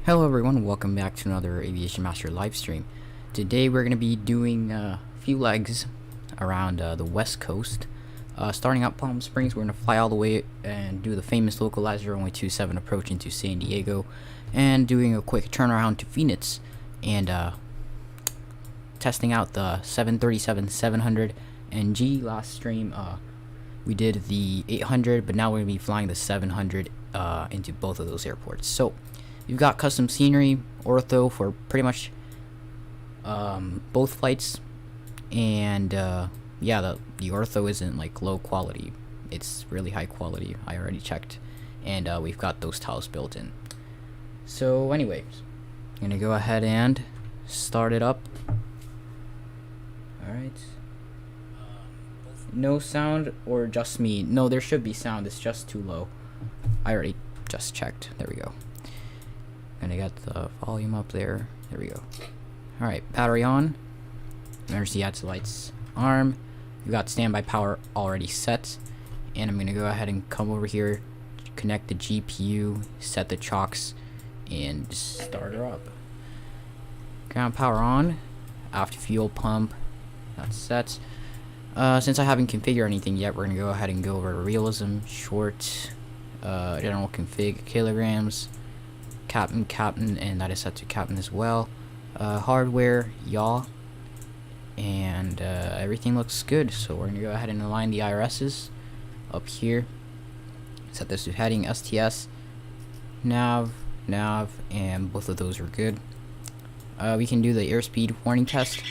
Hello everyone, welcome back to another Aviation Master live stream. Today we're going to be doing a few legs around the west coast. Starting out Palm Springs, we're going to fly all the way and do the famous localizer only 27 approach into San Diego, and doing a quick turnaround to Phoenix, and testing out the 737-700 NG. Last stream we did the 800, but now we're going to be flying the 700 into both of those airports. So you've got custom scenery, ortho for pretty much both flights, and yeah, the ortho isn't like low quality, it's really high quality. I already checked, and we've got those tiles built in. So anyways, I'm gonna go ahead and start it up. Alright. No sound, or just me? No, there should be sound, it's just too low. I already just checked. There we go. Gonna get the volume up there. There we go. Alright, battery on. Emergency add to lights arm. We got standby power already set. And I'm gonna go ahead and come over here, connect the GPU, set the chocks, and just start her up. Ground power on. After fuel pump. That's set. Since I haven't configured anything yet, we're gonna go ahead and go over to realism, short, general config, kilograms, captain, and that is set to captain as well. Hardware, yaw, and everything looks good. So we're gonna go ahead and align the IRSs up here. Set this to heading, STS, nav, and both of those are good. We can do the airspeed warning test.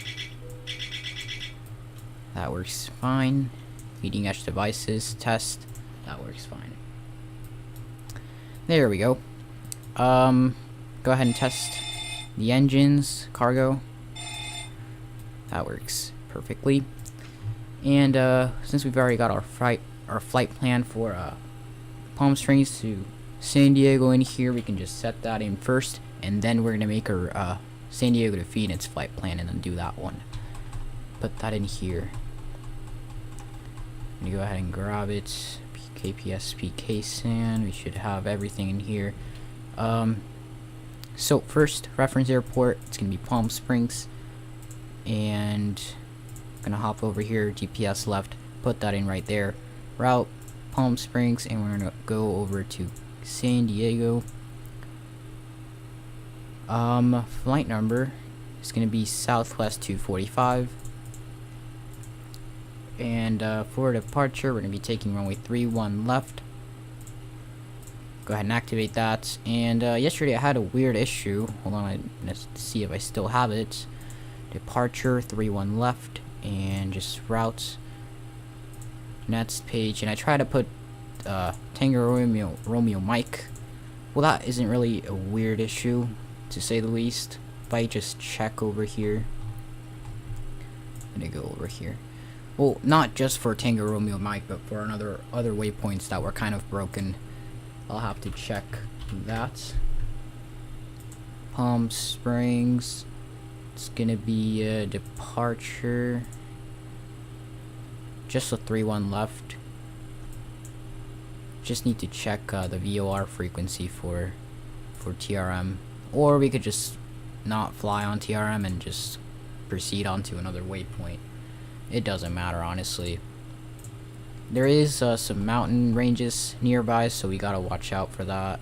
That works fine. Leading edge devices test. That works fine. There we go. Go ahead and test the engines, cargo. That works perfectly. And since we've already got our flight plan for Palm Springs to San Diego in here, we can just set that in first, and then we're gonna make our San Diego to Phoenix flight plan, and then do that one. Put that in here. I'm gonna go ahead and grab it. KPSP, KSAN. We should have everything in here. So first reference airport, it's gonna be Palm Springs, and I'm gonna hop over here, GPS left, put that in right there. Route Palm Springs, and we're gonna go over to San Diego. Flight number is gonna be Southwest 245, and for departure, we're gonna be taking runway 31 left. Go ahead and activate that. And yesterday I had a weird issue. Hold on, let's see if I still have it. Departure 31 left, and just route next page. And I try to put Tango Romeo Mike. Well, that isn't really a weird issue, to say the least. If I just check over here, I'm gonna go over here. Well, not just for Tango Romeo Mike, but for other waypoints that were kind of broken. I'll have to check that. Palm Springs, it's gonna be a departure, just a 31 left. Just need to check the VOR frequency for TRM, or we could just not fly on TRM and just proceed on to another waypoint. It doesn't matter, honestly. There is some mountain ranges nearby, so we gotta watch out for that.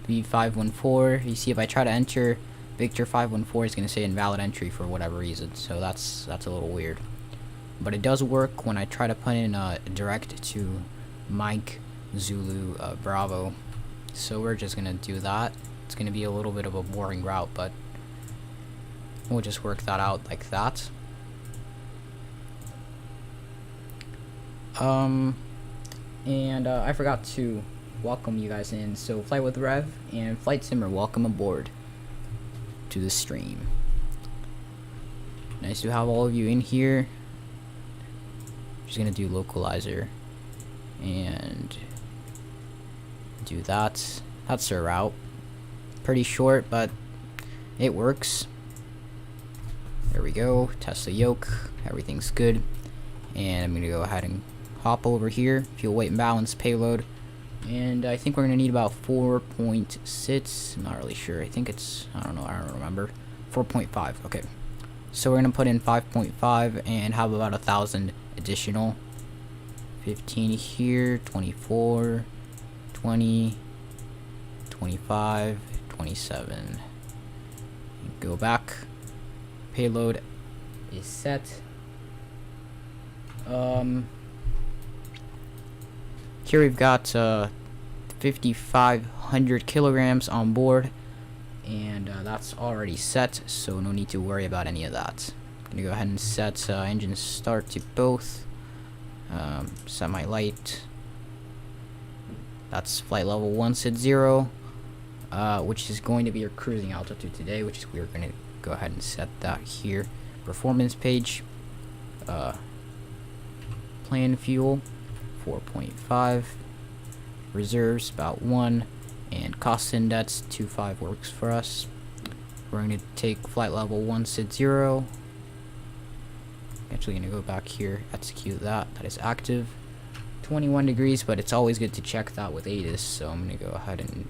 V514, you see if I try to enter Victor 514, it's gonna say invalid entry for whatever reason, so that's a little weird. But it does work when I try to put in direct to Mike Zulu Bravo. So we're just gonna do that. It's gonna be a little bit of a boring route, but we'll just work that out like that. And I forgot to welcome you guys in. So Flight with Rev and Flight Simmer, welcome aboard to the stream. Nice to have all of you in here. Just gonna do localizer and do that. That's our route. Pretty short, but it works. There we go. Test the yoke. Everything's good. And I'm gonna go ahead and hop over here, fuel weight and balance, payload, And I think we're gonna need about 4.6. I'm not really sure. I think it's, I don't know, I don't remember. 4.5. Okay. So we're gonna put in 5.5 and have about 1,000 additional. 15 here, 24, 20, 25, 27. Go back. Payload is set. Here we've got 5,500 kilograms on board, and that's already set, so no need to worry about any of that. I'm gonna go ahead and set engine start to both. Semi-light. That's flight level 1 set 0, which is going to be your cruising altitude today, which is we're going to go ahead and set that here. Performance page. Plan fuel 4.5. Reserves about 1, and cost index 2.5 works for us. We're going to take flight level 1 set 0. Actually going to go back here, execute that. That is active. 21 degrees, but it's always good to check that with ATIS, so I'm going to go ahead and,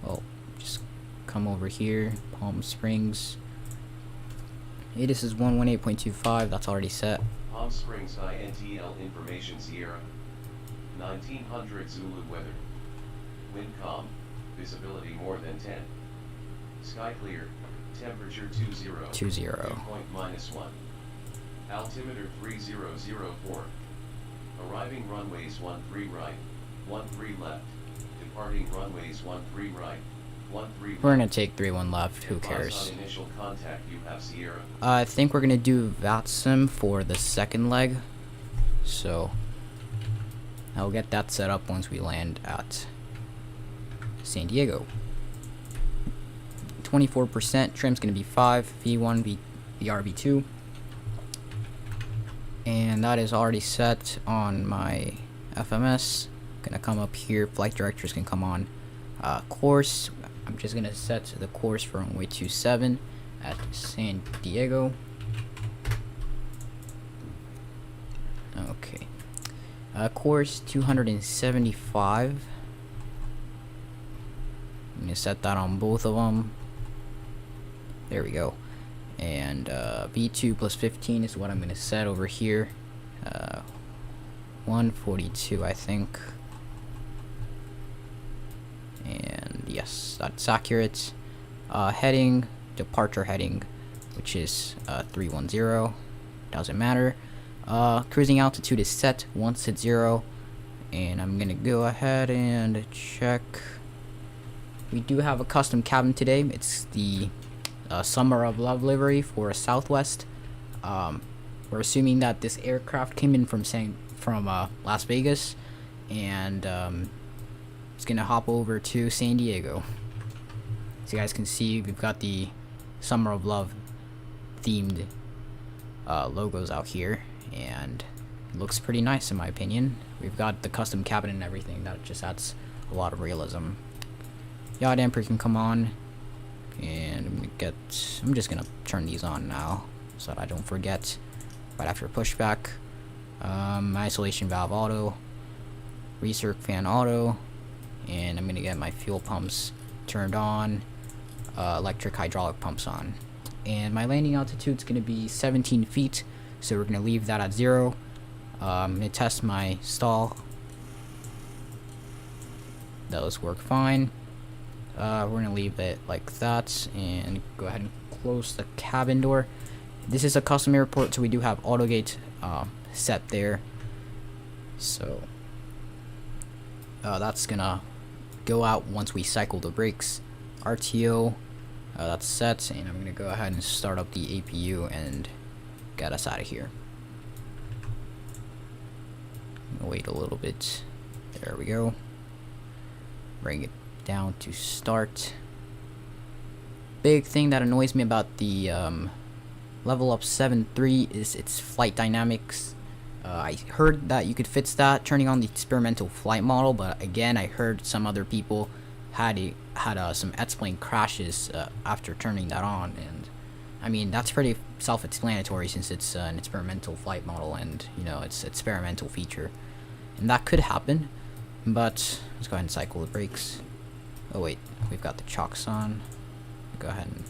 well, just come over here, Palm Springs. ATIS is 118.25, that's already set. Palm Springs INTL information Sierra. 1900 Zulu weather. Wind calm, visibility more than 10. Sky clear, temperature 20. Dew point -1. Altimeter 3004. Arriving runways 13 right, 13 left. Departing runways 13 right, 13 left. We're gonna take 31 left, who cares? On initial contact you have Sierra. I think we're gonna do VATSIM for the second leg, so I'll get that set up once we land at San Diego. 24%, trim's gonna be 5, V1, VRV2. And that is already set on my FMS. Gonna come up here, flight directors can come on. Course, I'm just gonna set the course for runway 27 at San Diego. Okay. Course 275. I'm gonna set that on both of them. There we go. And V2 plus 15 is what I'm gonna set over here. 142, I think. And yes, that's accurate. Heading, departure heading, which is 310. Doesn't matter. Cruising altitude is set once at 0, and I'm gonna go ahead and check. We do have a custom cabin today. It's the Summer of Love livery for Southwest. We're assuming that this aircraft came in from Las Vegas, and it's gonna hop over to San Diego. As you guys can see, we've got the Summer of Love themed logos out here, and it looks pretty nice in my opinion. We've got the custom cabin and everything. That just adds a lot of realism. Yaw damper can come on, and I'm just gonna turn these on now so that I don't forget right after pushback. Isolation valve auto, recirc fan auto, and I'm gonna get my fuel pumps turned on, electric hydraulic pumps on, and my landing altitude is gonna be 17 feet, so we're gonna leave that at 0. I'm gonna test my stall. Those work fine. We're gonna leave it like that and go ahead and close the cabin door. This is a custom airport, so we do have auto gate set there, so that's gonna go out once we cycle the brakes. RTO, that's set, and I'm gonna go ahead and start up the APU and get us out of here. Wait a little bit. There we go. Bring it down to start. Big thing that annoys me about the LevelUp 7.3 is its flight dynamics. I heard that you could fix that turning on the experimental flight model, but again, I heard some other people had some X-plane crashes after turning that on, and I mean that's pretty self-explanatory since it's an experimental flight model and you know it's experimental feature, and that could happen. But let's go ahead and cycle the brakes. Oh wait, we've got the chocks on. Go ahead and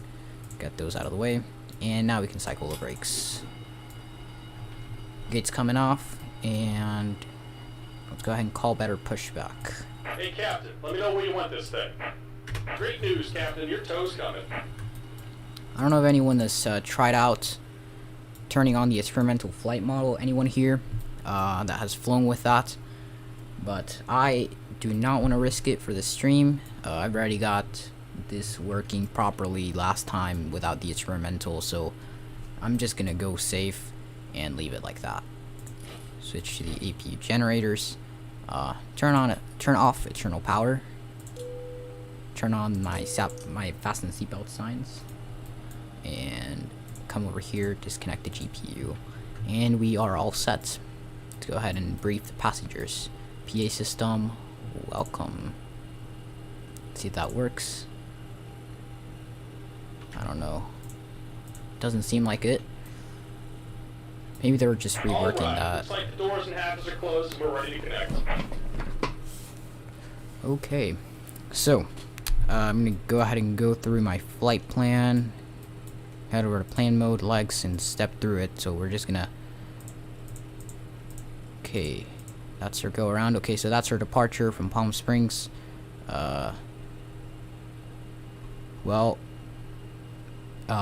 get those out of the way. And now we can cycle the brakes. Gates coming off, and let's go ahead and call better pushback. Hey Captain, let me know where you want this thing. Great news, Captain, your tow's coming. I don't know if anyone that's tried out turning on the experimental flight model. Anyone here that has flown with that? But I do not want to risk it for the stream. I've already got this working properly last time without the experimental, so I'm just gonna go safe and leave it like that. Switch to the APU generators. Turn off external power. Turn on my fasten seatbelt signs, and come over here, disconnect the GPU, and we are all set. Let's go ahead and brief the passengers. PA system, welcome. See if that works. I don't know. Doesn't seem like it. Maybe they were just reworking that. Looks like the doors and hatches are closed and we're ready to connect. Okay, so I'm gonna go ahead and go through my flight plan. Head over to plan mode, legs, and step through it. So we're just gonna. Okay, that's our go around. Okay, so that's our departure from Palm Springs.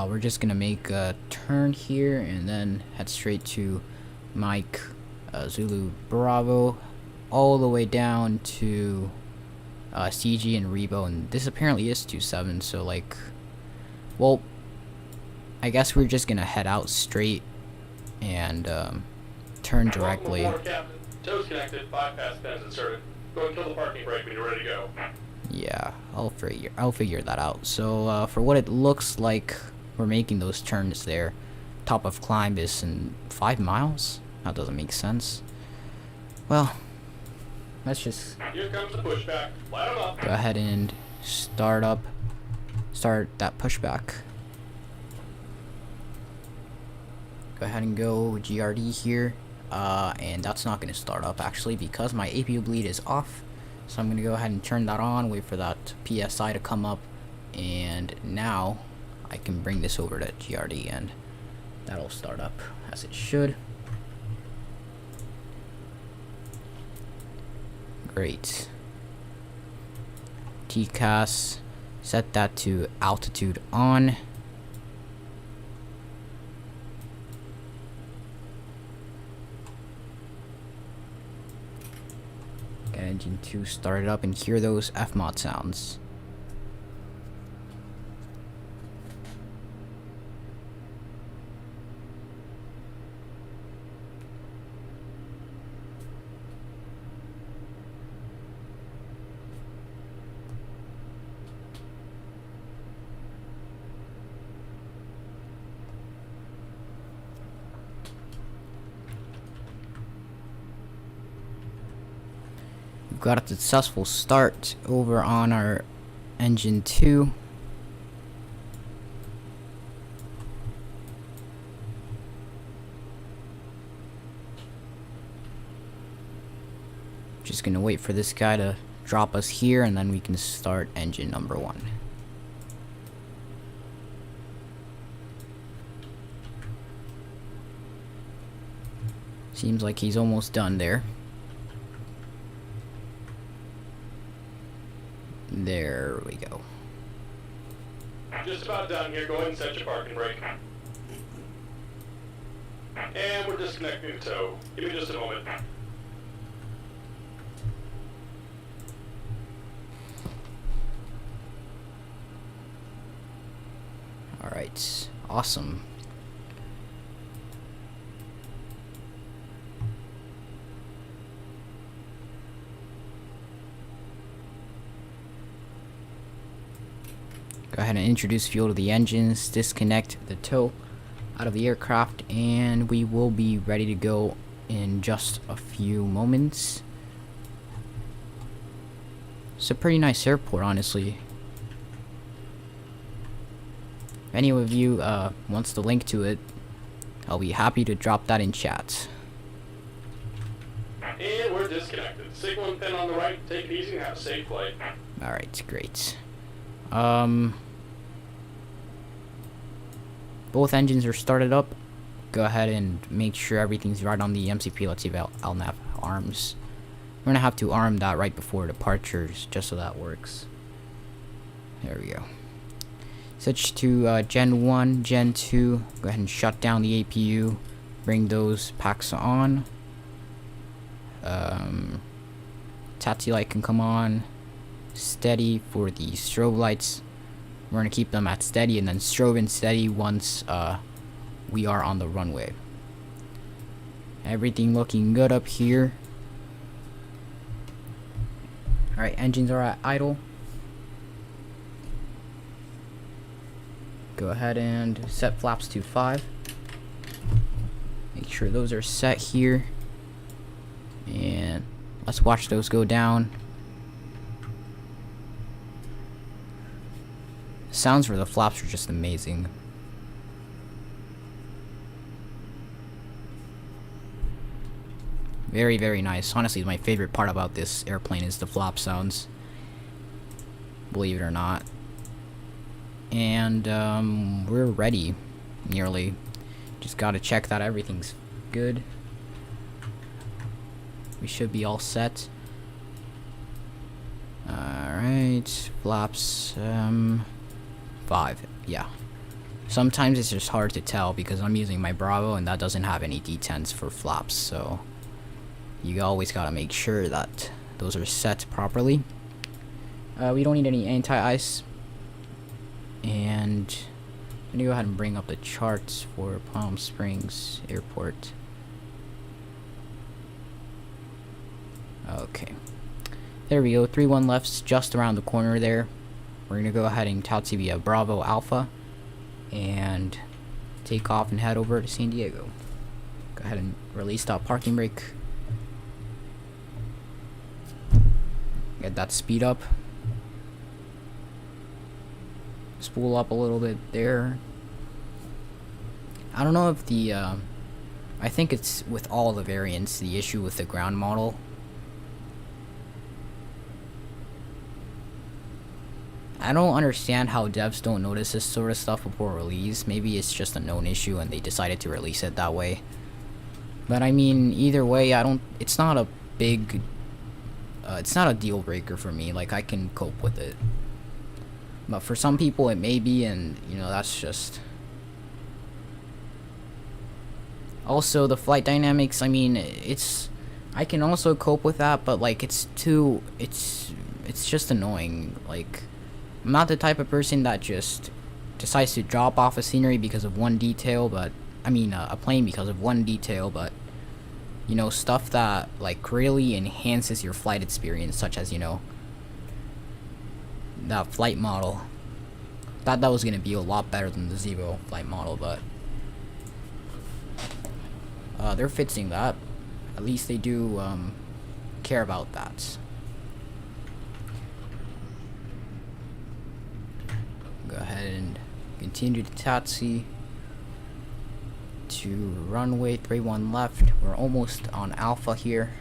We're just gonna make a turn here and then head straight to Mike Zulu Bravo, all the way down to CG and Rebo, and this apparently is 27. So like, well, I guess we're just gonna head out straight and turn directly. Welcome aboard, Captain. Tow's connected, bypass pens inserted. Go and kill the parking brake when you're ready to go. Yeah, I'll figure that out. So for what it looks like, we're making those turns there. Top of climb is in 5 miles. That doesn't make sense. Well, let's just Here comes the pushback. Light 'em up. go ahead and start that pushback. Go ahead and go GRD here. And that's not going to start up actually because my APU bleed is off. So I'm going to go ahead and turn that on, wait for that PSI to come up, and now I can bring this over to GRD and that'll start up as it should. Great. TCAS, set that to altitude on. Get engine 2 started up and hear those Fmod sounds. We've got a successful start over on our engine 2. Just gonna wait for this guy to drop us here and then we can start engine number 1. Seems like he's almost done there. There we go. Just about done here. Go ahead and set your parking brake. And we're disconnecting the tow. Give me just a moment. Alright, awesome. Go ahead and introduce fuel to the engines, disconnect the tow out of the aircraft, and we will be ready to go in just a few moments. It's a pretty nice airport, honestly. If any of you wants the link to it, I'll be happy to drop that in chat. And we're disconnected. Signaling pin on the right. Take it easy and have a safe flight. Alright, great. Both engines are started up. Go ahead and make sure everything's right on the MCP. Let's see about LNAV arms. We're gonna have to arm that right before departures, just so that works. There we go. Switch to Gen 1, Gen 2. Go ahead and shut down the APU. Bring those packs on. Taxi light can come on. Steady for the strobe lights. We're gonna keep them at steady and then strobe and steady once we are on the runway. Everything looking good up here. Alright, engines are at idle. Go ahead and set flaps to 5. Make sure those are set here. And let's watch those go down. Sounds for the flaps are just amazing. Very, very nice. Honestly, my favorite part about this airplane is the flap sounds. Believe it or not. And we're ready. Nearly. Just gotta check that everything's good. We should be all set. Alright. Flaps 5. Yeah. Sometimes it's just hard to tell because I'm using my Bravo and that doesn't have any D10s for flaps, so you always gotta make sure that those are set properly. We don't need any anti-ice. And I'm gonna go ahead and bring up the charts for Palm Springs Airport. Okay. There we go. 3-1 left's just around the corner there. We're gonna go ahead and tout via Bravo Alpha and take off and head over to San Diego. Go ahead and release that parking brake. Get that speed up. Spool up a little bit there. I don't know if the I think it's with all the variants the issue with the ground model. I don't understand how devs don't notice this sort of stuff before release. Maybe it's just a known issue and they decided to release it that way. But I mean, either way, it's not a big it's not a deal breaker for me. Like, I can cope with it. But for some people it may be, and you know, that's just... Also, the flight dynamics, I mean, I can also cope with that, but like, it's just annoying. Like, I'm not the type of person that just decides to drop off a scenery because of one detail, but I mean a plane because of one detail, but you know, stuff that like really enhances your flight experience, such as, you know, that flight model. Thought that was gonna be a lot better than the Zevo flight model, but they're fixing that. At least they do care about that. Go ahead and continue to taxi to runway 31 left. We're almost on Alpha here.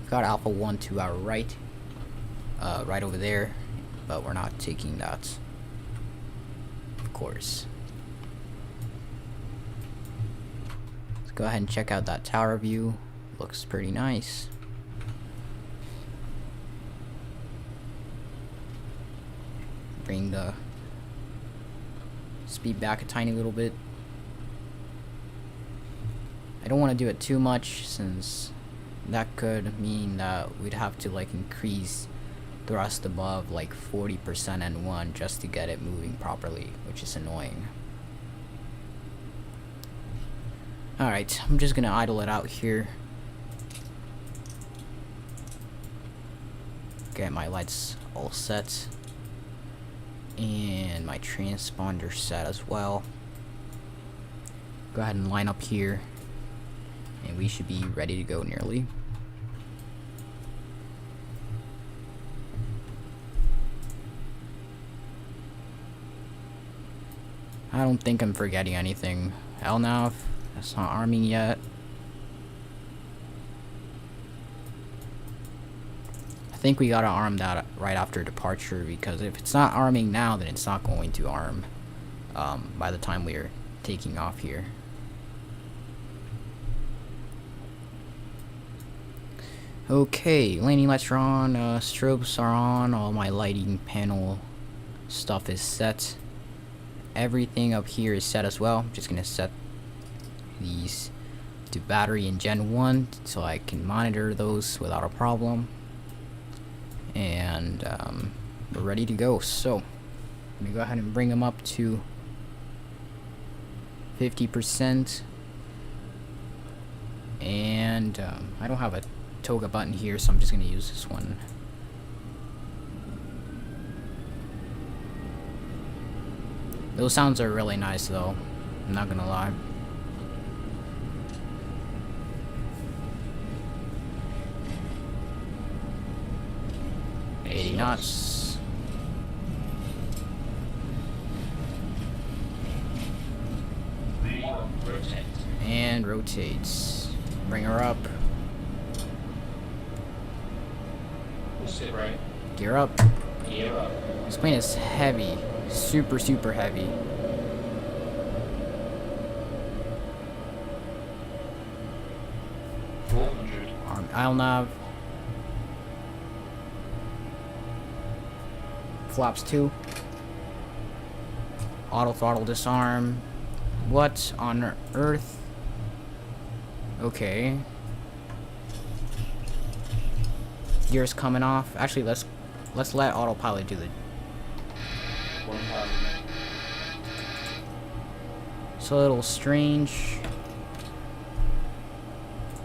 We've got Alpha 1 to our right, right over there, but we're not taking that, of course. Let's go ahead and check out that tower view. Looks pretty nice. Bring the speed back a tiny little bit. I don't want to do it too much, since that could mean that we'd have to like increase thrust above like 40% N1 just to get it moving properly, which is annoying. Alright, I'm just gonna idle it out here. Get my lights all set. And my transponder set as well. Go ahead and line up here. And we should be ready to go nearly. I don't think I'm forgetting anything. LNAV, that's not arming yet. think we gotta arm that right after departure, because if it's not arming now, then it's not going to arm by the time we're taking off here. Okay, landing lights are on, strobes are on, all my lighting panel stuff is set. Everything up here is set as well. I'm just gonna set these to battery in Gen 1 so I can monitor those without a problem. And we're ready to go. So let me go ahead and bring them up to 50%. And I don't have a toga button here, so I'm just gonna use this one. Those sounds are really nice though, I'm not gonna lie. Knots. And rotates. Bring her up. Sit right. Gear up. Gear up. This plane is heavy. Super, super heavy. I'll nav. Flaps 2. Auto throttle disarm. What on earth? Okay. Gears coming off. Actually, let's let autopilot do the. It's a little strange.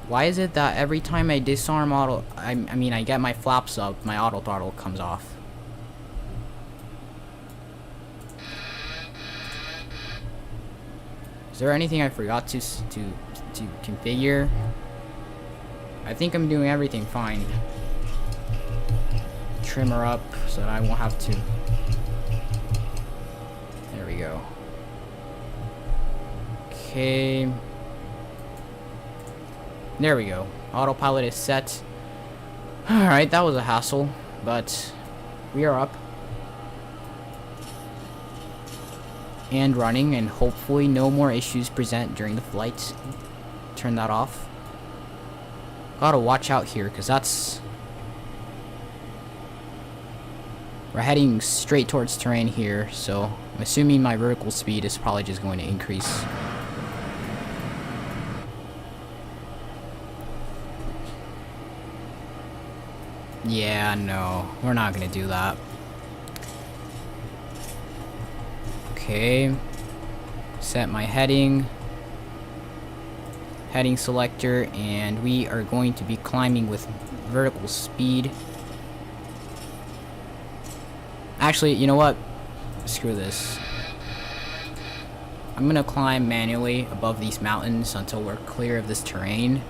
Why is it that every time I disarm I mean I get my flaps up, my auto throttle comes off? Is there anything I forgot to configure? I think I'm doing everything fine. Trim her up so that I won't have to. There we go. Okay. There we go. Autopilot is set. Alright, that was a hassle, but we are up. And running, and hopefully no more issues present during the flight. Turn that off. Gotta watch out here, because that's... We're heading straight towards terrain here, so I'm assuming my vertical speed is probably just going to increase. Yeah, no, we're not gonna do that. Okay, set my heading selector, and we are going to be climbing with vertical speed. Actually, you know what? Screw this. I'm gonna climb manually above these mountains until we're clear of this terrain.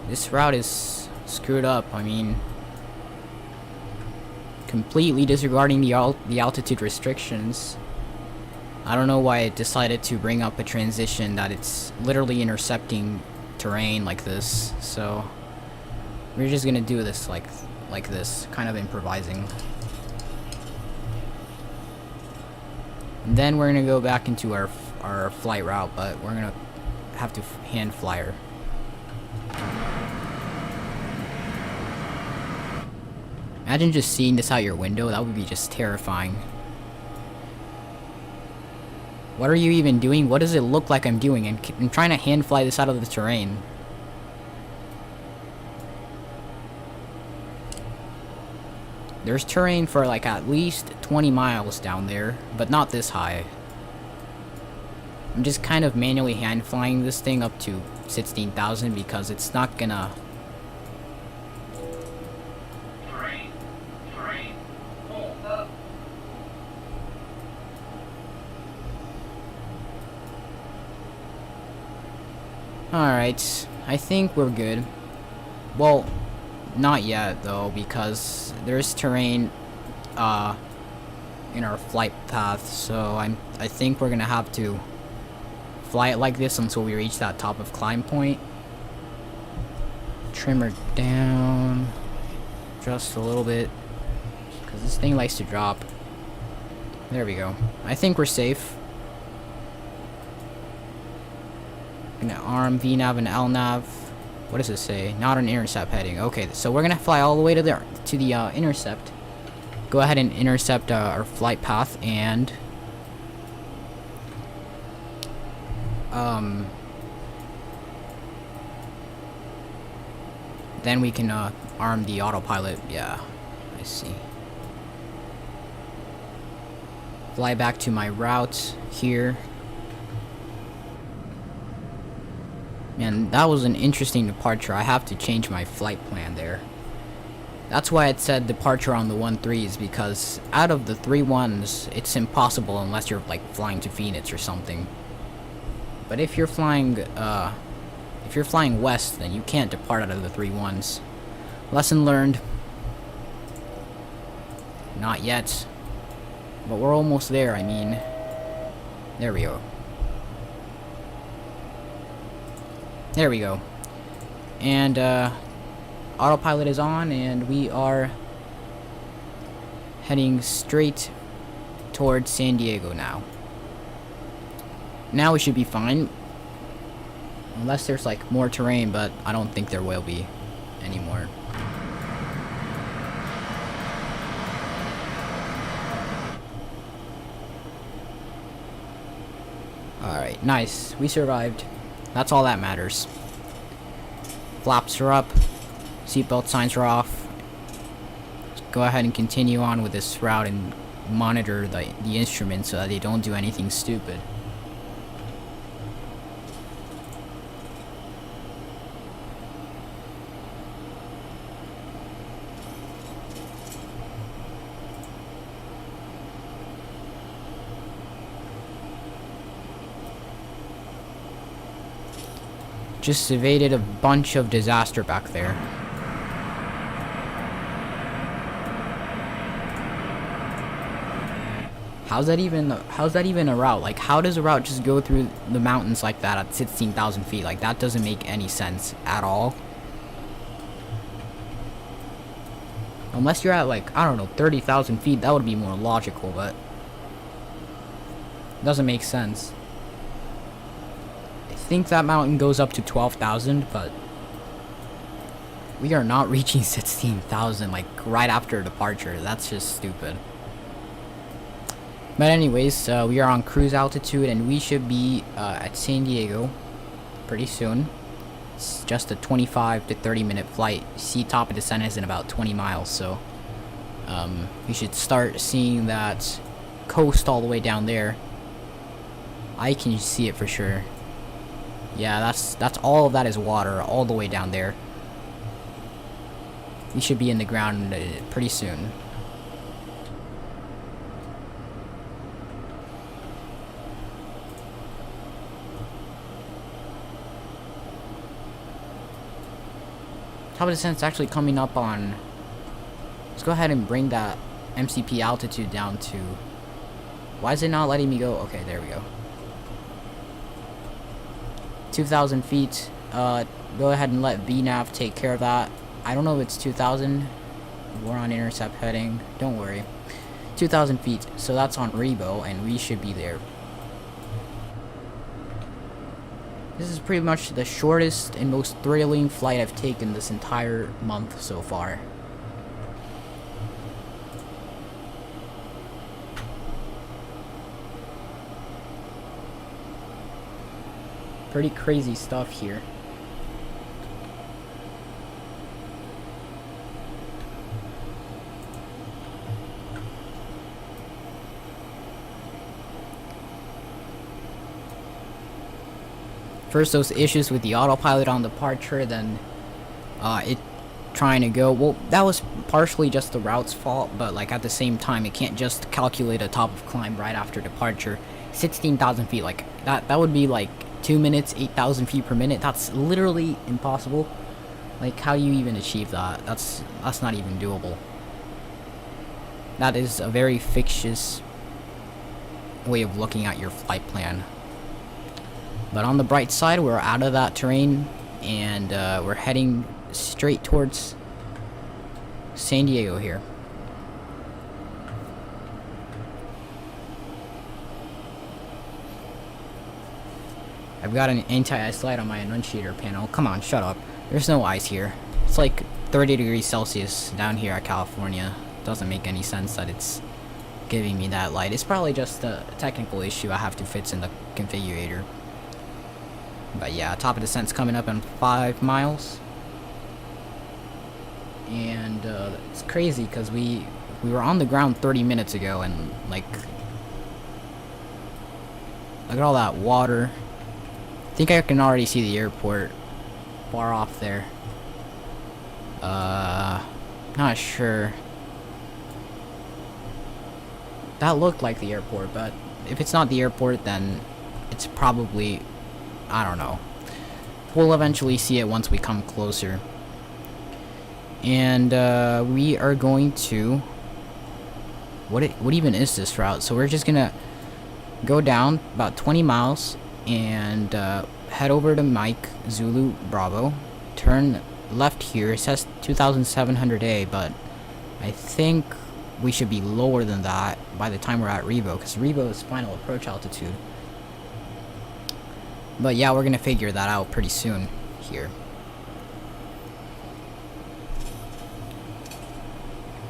This route is screwed up. I mean, completely disregarding the altitude restrictions. I don't know why it decided to bring up a transition that it's literally intercepting terrain like this. So we're just gonna do this like this, kind of improvising. And then we're gonna go back into our flight route, but we're gonna have to hand flyer. Imagine just seeing this out your window. That would be just terrifying. What are you even doing? What does it look like I'm doing? I'm trying to hand fly this out of the terrain. There's terrain for like at least 20 miles down there, but not this high. I'm just kind of manually hand flying this thing up to 16,000 because it's not gonna... Alright, I think we're good. Well, not yet though, because there's terrain in our flight path, so I think we're gonna have to fly it like this until we reach that top of climb point. Trim her down just a little bit, because this thing likes to drop. There we go. I think we're safe. Gonna arm VNav and LNav. What does it say? Not an intercept heading. Okay, so we're gonna fly all the way to the intercept. Go ahead and intercept our flight path, and then we can arm the autopilot. Yeah, I see. Fly back to my route here. Man, that was an interesting departure. I have to change my flight plan there. That's why it said departure on the 1-3s, because out of the 3-1s, it's impossible unless you're like flying to Phoenix or something. But if you're flying west, then you can't depart out of the 3-1s. Lesson learned. Not yet. But we're almost there, I mean. There we go. There we go. And, autopilot is on, and we are heading straight towards San Diego now. Now we should be fine. Unless there's, like, more terrain, but I don't think there will be anymore. Alright, nice. We survived. That's all that matters. Flaps are up. Seatbelt signs are off. Just go ahead and continue on with this route and monitor the instruments so that they don't do anything stupid. Just evaded a bunch of disaster back there. How's that even a route? Like, how does a route just go through the mountains like that at 16,000 feet? Like, that doesn't make any sense at all. Unless you're at, like, I don't know, 30,000 feet, that would be more logical, but it doesn't make sense. I think that mountain goes up to 12,000, but we are not reaching 16,000 like right after departure. That's just stupid. But anyways, we are on cruise altitude, and we should be at San Diego pretty soon. It's just a 25 to 30 minute flight. See, top of descent is in about 20 miles, so we should start seeing that coast all the way down there. I can see it for sure. Yeah, that's all of that is water all the way down there. We should be in the ground pretty soon. Top of descent's actually coming up on. Let's go ahead and bring that MCP altitude down to. Why is it not letting me go? Okay, there we go. 2,000 feet. Go ahead and let VNav take care of that. I don't know if it's 2,000. We're on intercept heading. Don't worry. 2,000 feet. So that's on Rebo, and we should be there. This is pretty much the shortest and most thrilling flight I've taken this entire month so far. Pretty crazy stuff here. First those issues with the autopilot on departure, then it trying to go. Well, that was partially just the route's fault, but like at the same time it can't just calculate a top of climb right after departure. 16,000 feet, like that would be like 2 minutes, 8,000 feet per minute. That's literally impossible. Like, how do you even achieve that? That's not even doable. that is a very fictitious way of looking at your flight plan. But on the bright side, we're out of that terrain, and we're heading straight towards San Diego here. I've got an anti-ice light on my annunciator panel. Come on, shut up. There's no ice here. It's like 30 degrees Celsius down here at California. Doesn't make any sense that it's giving me that light. It's probably just a technical issue I have to fix in the configurator. But yeah, top of descent's coming up in 5 miles. And it's crazy because we were on the ground 30 minutes ago, and like, look at all that water. I think I can already see the airport far off there. Not sure. That looked like the airport, but if it's not the airport, then it's probably, I don't know. We'll eventually see it once we come closer. And we are going to, what even is this route? So we're just gonna go down about 20 miles and head over to Mike Zulu Bravo, turn left here. It says 2700A, but I think we should be lower than that by the time we're at Revo, because Revo is final approach altitude. But yeah, we're gonna figure that out pretty soon here.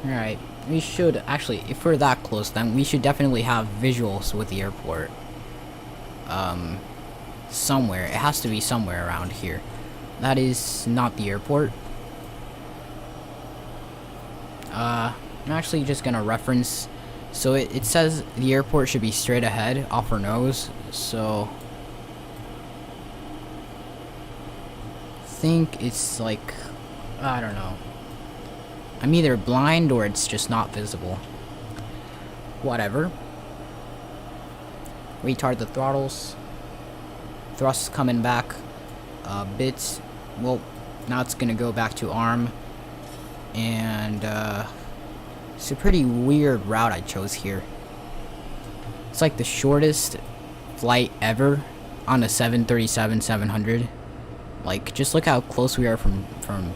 Alright, we should actually, if we're that close, then we should definitely have visuals with the airport. Somewhere. It has to be somewhere around here. That is not the airport. I'm actually just gonna reference. So it says the airport should be straight ahead off our nose. So I think it's like, I don't know. I'm either blind or it's just not visible. Whatever. Retard the throttles. Thrust coming back a bit. Well, now it's gonna go back to arm. And it's a pretty weird route I chose here. It's like the shortest flight ever on a 737-700. Like, just look how close we are from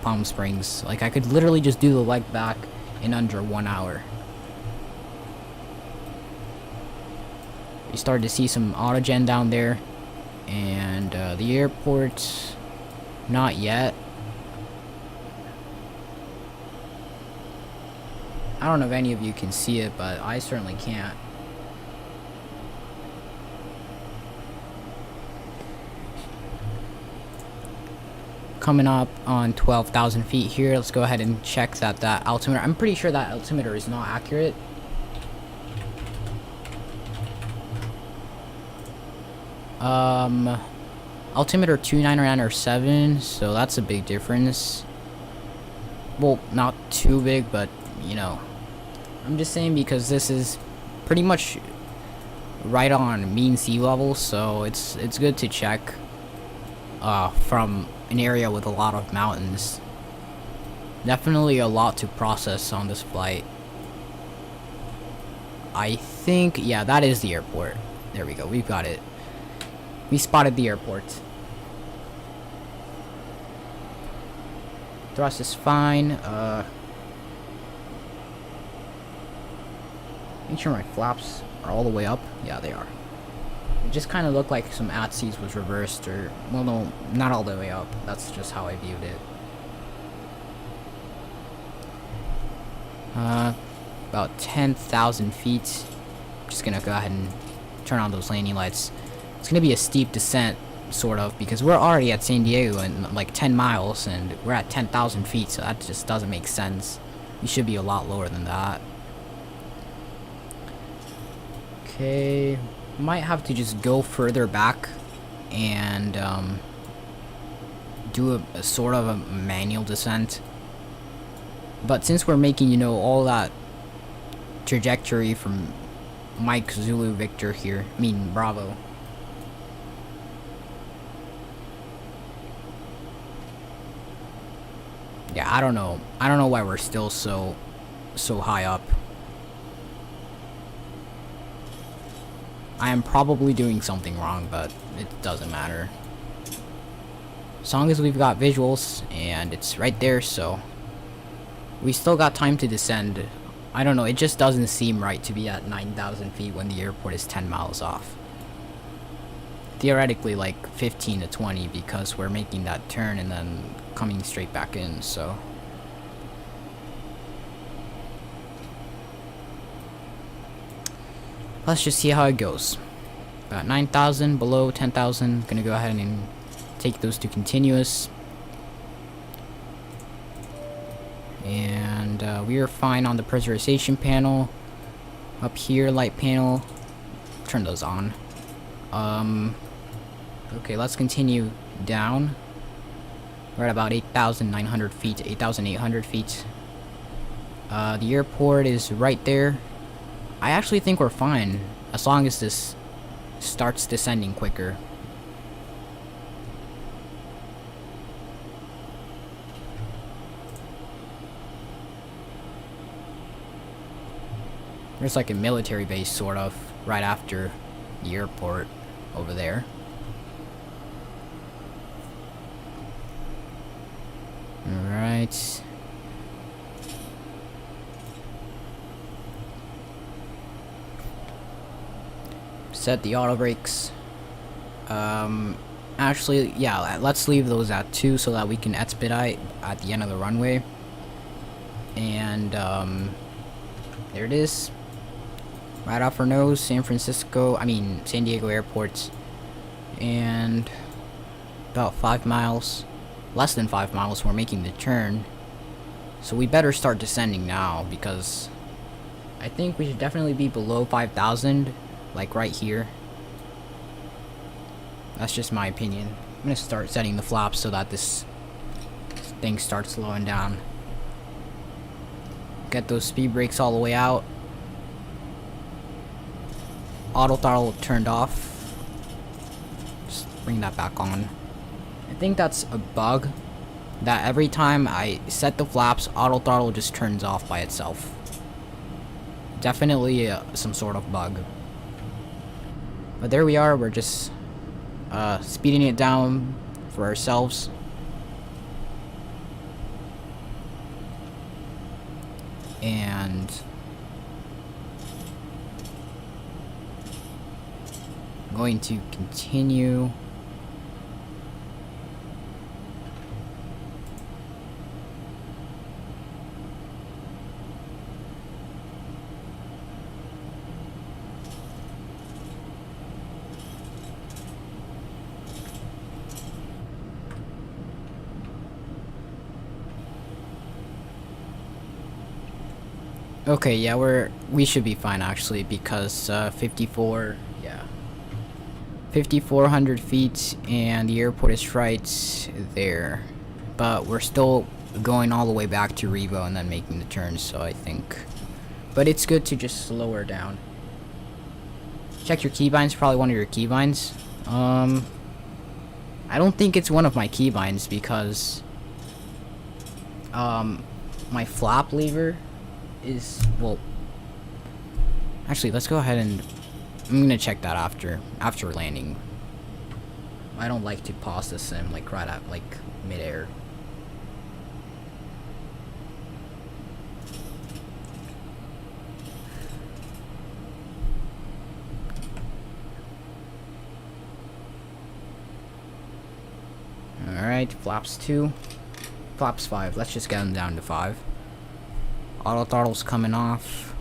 Palm Springs. Like, I could literally just do the leg back in under 1 hour. We started to see some autogen down there. And the airport, not yet. I don't know if any of you can see it, but I certainly can't. Coming up on 12,000 feet here. Let's go ahead and check that altimeter. I'm pretty sure that altimeter is not accurate. Altimeter 299 so that's a big difference. Well, not too big, but you know, I'm just saying because this is pretty much right on mean sea level, so it's good to check from an area with a lot of mountains. Definitely a lot to process on this flight. I think, yeah, that is the airport. There we go, we've got it. We spotted the airport. Thrust is fine. Make sure my flaps are all the way up. Yeah, they are. It just kind of looked like some ATSEs was reversed, or, well, no, not all the way up. That's just how I viewed it. About 10,000 feet. Just gonna go ahead and turn on those landing lights. It's gonna be a steep descent, sort of, because we're already at San Diego in like 10 miles, and we're at 10,000 feet, so that just doesn't make sense. We should be a lot lower than that. Okay, might have to just go further back and do a sort of a manual descent. But since we're making, you know, all that trajectory from Mike Zulu Victor here, I mean Bravo. Yeah, I don't know why we're still so high up. I am probably doing something wrong, but it doesn't matter. As long as we've got visuals and it's right there, so we still got time to descend. I don't know, it just doesn't seem right to be at 9,000 feet when the airport is 10 miles off. Theoretically like 15 to 20 because we're making that turn and then coming straight back in, so. Let's just see how it goes. About 9,000, below 10,000. Gonna go ahead and take those to continuous. And we are fine on the pressurization panel. Up here, light panel. Turn those on. Okay, let's continue down. We're at about 8,900 feet, 8,800 feet. The airport is right there. I actually think we're fine, as long as this starts descending quicker. There's like a military base, sort of, right after the airport over there. Alright. Set the auto brakes. Actually, yeah, let's leave those at 2 so that we can expedite at the end of the runway. And, there it is. Right off our nose, San Diego airports. And about 5 miles, less than 5 miles, we're making the turn. So we better start descending now, because I think we should definitely be below 5,000, like right here. That's just my opinion. I'm gonna start setting the flaps so that this thing starts slowing down. Get those speed brakes all the way out. Auto throttle turned off. Just bring that back on. I think that's a bug, that every time I set the flaps, auto throttle just turns off by itself. Definitely some sort of bug. But there we are, we're just speeding it down for ourselves. And I'm going to continue. Okay, yeah, we should be fine actually, because 5,400 feet, and the airport is right there. But we're still going all the way back to Revo and then making the turn, so I think. But it's good to just slow her down. Check your keybinds, probably one of your keybinds. I don't think it's one of my keybinds because my flap lever is, well, actually let's go ahead and I'm gonna check that after landing. I don't like to pause the sim like right at like midair. Alright, flaps 2, flaps 5. Let's just get them down to 5. Auto throttle's coming off.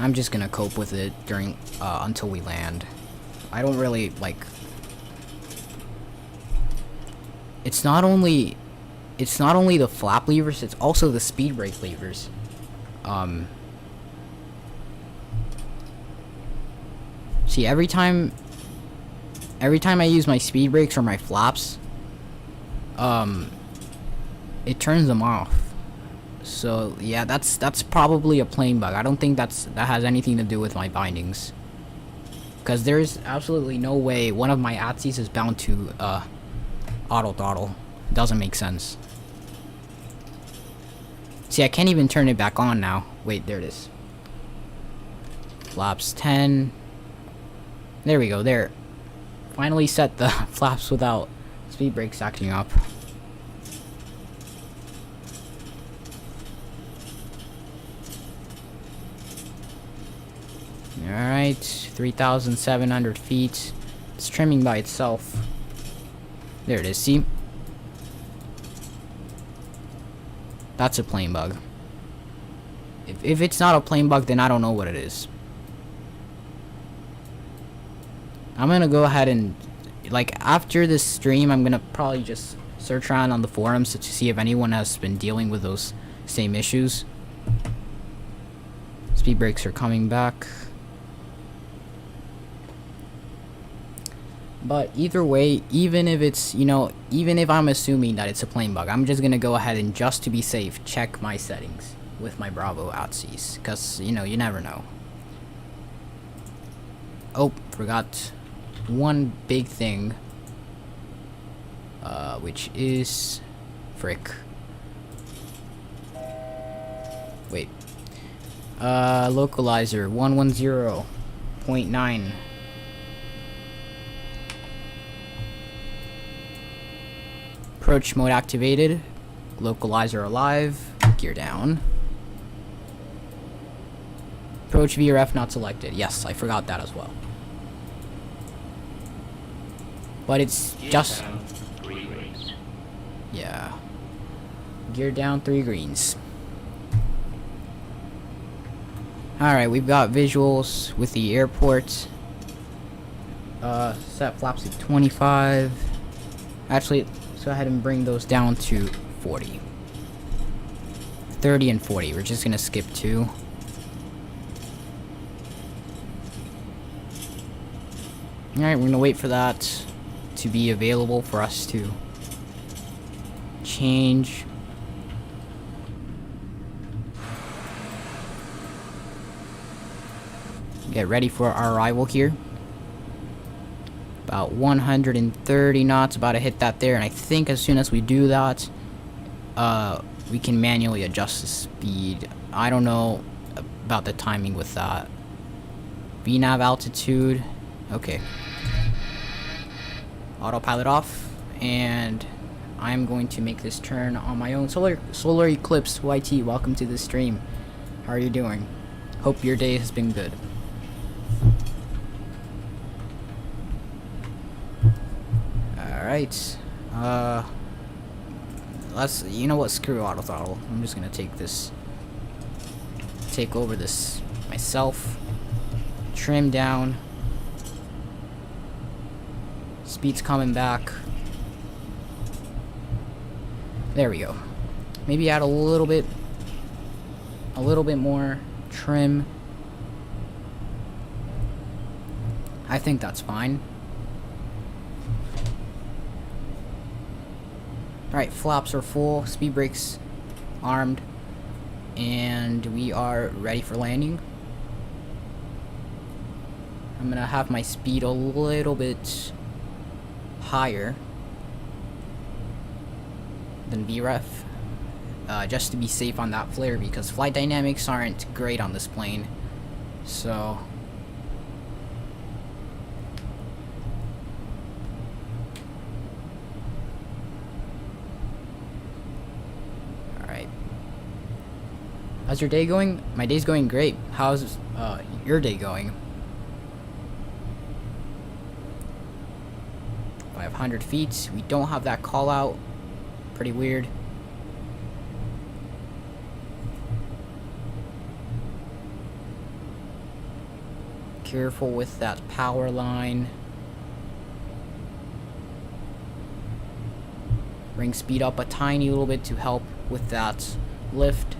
I'm just gonna cope with it during until we land. I don't really like. It's not only the flap levers, it's also the speed brake levers. See, every time I use my speed brakes or my flaps, it turns them off. So yeah, that's probably a plane bug. I don't think that has anything to do with my bindings, because there's absolutely no way one of my ATSIs is bound to auto throttle. Doesn't make sense. See, I can't even turn it back on now. Wait, there it is. Flaps 10. There we go, there. Finally set the flaps without speed brakes acting up. Alright, 3,700 feet. It's trimming by itself. There it is, see? That's a plane bug. If it's not a plane bug, then I don't know what it is. I'm gonna go ahead and, like, after this stream, I'm gonna probably just search around on the forums to see if anyone has been dealing with those same issues. Speed brakes are coming back. But either way, even if it's, you know, even if I'm assuming that it's a plane bug, I'm just gonna go ahead and, just to be safe, check my settings with my Bravo outsies, because, you know, you never know. Oh, forgot one big thing, which is frick. Wait. Localizer 110.9. Approach mode activated. Localizer alive. Gear down. Approach VRF not selected. Yes, I forgot that as well. But it's just... yeah. Gear down 3 greens. Alright, we've got visuals with the airport. Set flaps at 25. Actually, let's go ahead and bring those down to 40. 30 and 40. We're just gonna skip 2. Alright, we're gonna wait for that to be available for us to change. Get ready for our arrival here. About 130 knots, about to hit that there, and I think as soon as we do that, we can manually adjust the speed. I don't know about the timing with that. VNav altitude, okay. Autopilot off, and I'm going to make this turn on my own. Solar Eclipse YT, welcome to the stream. How are you doing? Hope your day has been good. Alright, let's, you know what, screw auto throttle. I'm just gonna take over this myself. Trim down. Speed's coming back. There we go. Maybe add a little bit more trim. I think that's fine. Alright, flaps are full, speed brakes armed, and we are ready for landing. I'm gonna have my speed a little bit higher than VREF, just to be safe on that flare, because flight dynamics aren't great on this plane. So alright. How's your day going? My day's going great. How's your day going? 500 feet. We don't have that call out. Pretty weird. Careful with that power line. Bring speed up a tiny little bit to help with that lift.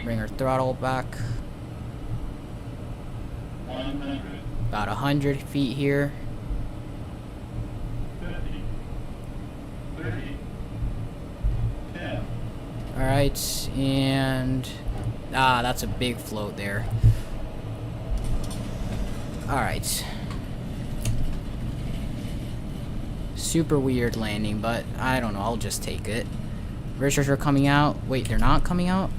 Bring our throttle back. 100. About 100 feet here. 50. 30. 10. Alright, and that's a big float there. Alright. super weird landing, but I don't know, I'll just take it. Richards are coming out. Wait, they're not coming out?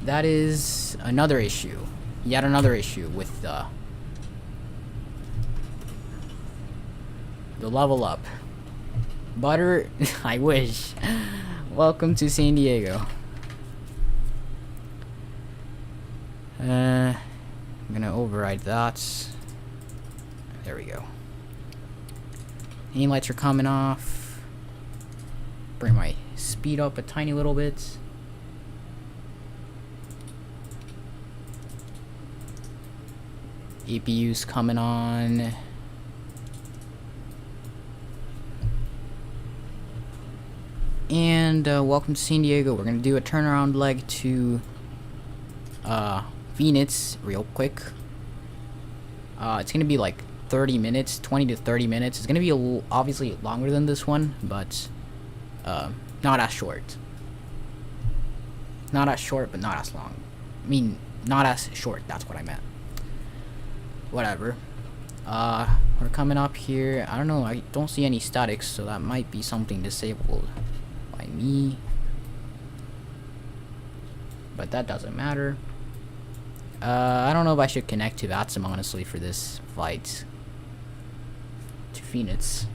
That is another issue. Yet another issue with the level up. Butter, I wish. Welcome to San Diego. I'm gonna override that. There we go. Aim lights are coming off. Bring my speed up a tiny little bit. APU's coming on. And welcome to San Diego. We're gonna do a turnaround leg to Phoenix real quick. It's gonna be like 30 minutes, 20 to 30 minutes. It's gonna be obviously longer than this one, but not as short. Not as short, but not as long. I mean, not as short. That's what I meant. Whatever. We're coming up here. I don't know. I don't see any statics, so that might be something disabled by me. But that doesn't matter. I don't know if I should connect to VATSIM, honestly, for this flight to Phoenix.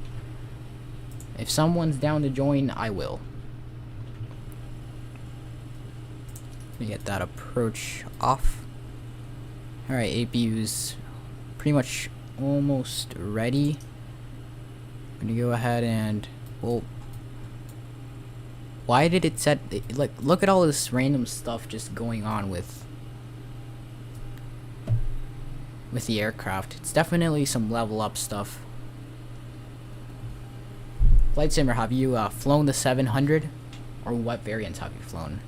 If someone's down to join, I will. Let me get that approach off. Alright, APU's pretty much almost ready. I'm gonna go ahead and, well, why did it set, like, look at all this random stuff just going on with the aircraft. It's definitely some level up stuff. Flight Simmer, have you flown the 700? Or what variants have you flown?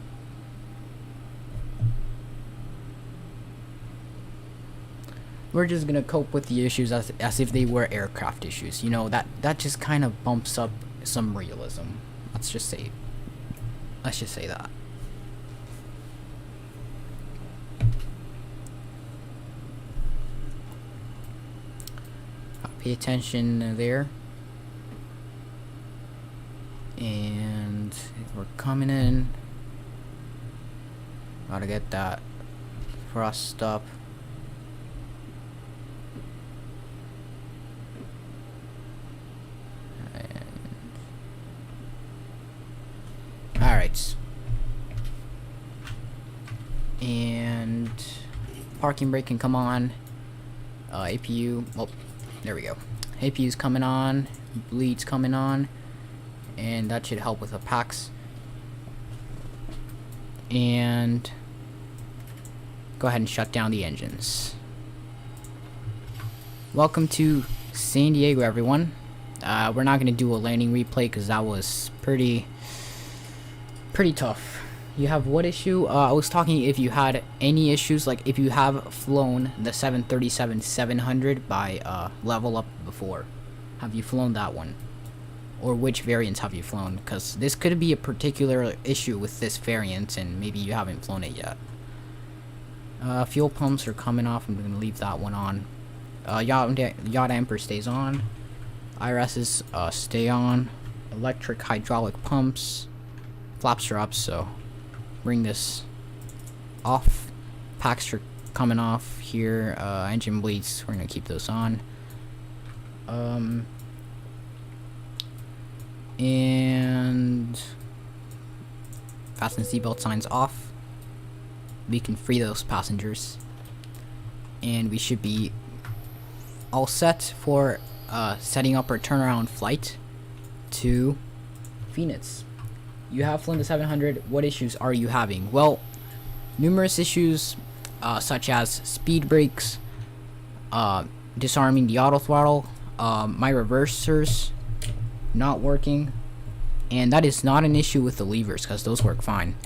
We're just gonna cope with the issues as if they were aircraft issues. You know, that just kind of bumps up some realism. Let's just say that. Pay attention there. And we're coming in. Gotta get that thrust up. Alright. And parking brake can come on. APU. Oh, there we go. APU's coming on. Bleed's coming on. And that should help with the packs. And go ahead and shut down the engines. Welcome to San Diego, everyone. We're not gonna do a landing replay because that was pretty tough. You have what issue? I was talking if you had any issues, like if you have flown the 737-700 by LevelUp before. Have you flown that one? Or which variants have you flown? Because this could be a particular issue with this variant and maybe you haven't flown it yet. Fuel pumps are coming off. I'm going to leave that one on. Yacht Amper stays on. IRSs stay on. Electric hydraulic pumps. Flaps are up, so bring this off. Packs are coming off here. Engine bleeds, we're gonna keep those on. And fasten seatbelt signs off. We can free those passengers, and we should be all set for setting up our turnaround flight to Phoenix. You have flown the 700. What issues are you having? Well, numerous issues such as speed brakes, disarming the auto throttle, my reversers not working, and that is not an issue with the levers because those work fine.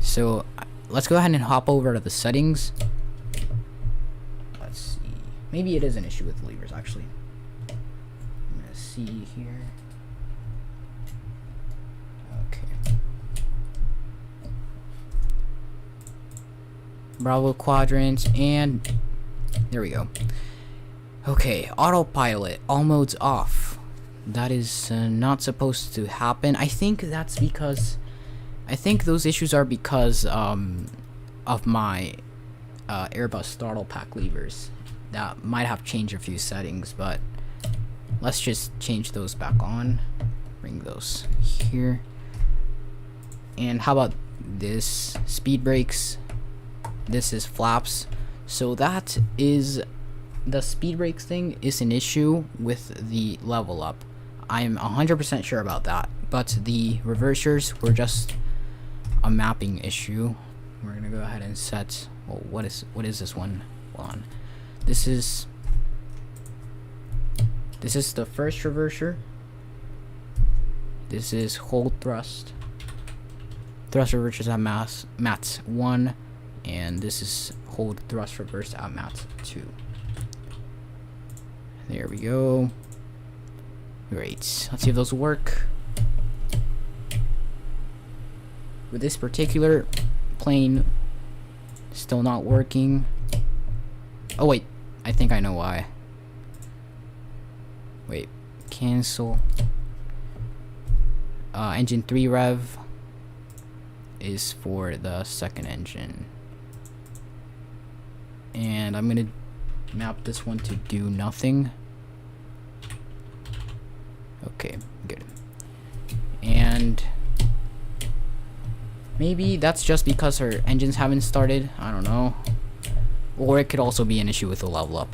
So let's go ahead and hop over to the settings. Let's see. Maybe it is an issue with the levers actually. I'm gonna see here. Bravo quadrants, and there we go. Okay, autopilot, all modes off. That is not supposed to happen. I think that's because, I think those issues are because of my Airbus throttle pack levers. That might have changed a few settings, but let's just change those back on. Bring those here. And how about this? Speed brakes. This is flaps. So that is, the speed brakes thing is an issue with the LevelUp. I'm 100% sure about that. But the reversers were just a mapping issue. We're gonna go ahead and set. Well, what is this one? Hold on. This is the first reverser. This is hold thrust. Thrust reversers at mats 1, and this is hold thrust reverse at mats 2. There we go. Great. Let's see if those work. With this particular plane still not working. Oh wait, I think I know why. Wait, cancel. Engine 3 rev is for the second engine. And I'm gonna map this one to do nothing. Okay, good. And maybe that's just because her engines haven't started. I don't know. Or it could also be an issue with the LevelUp.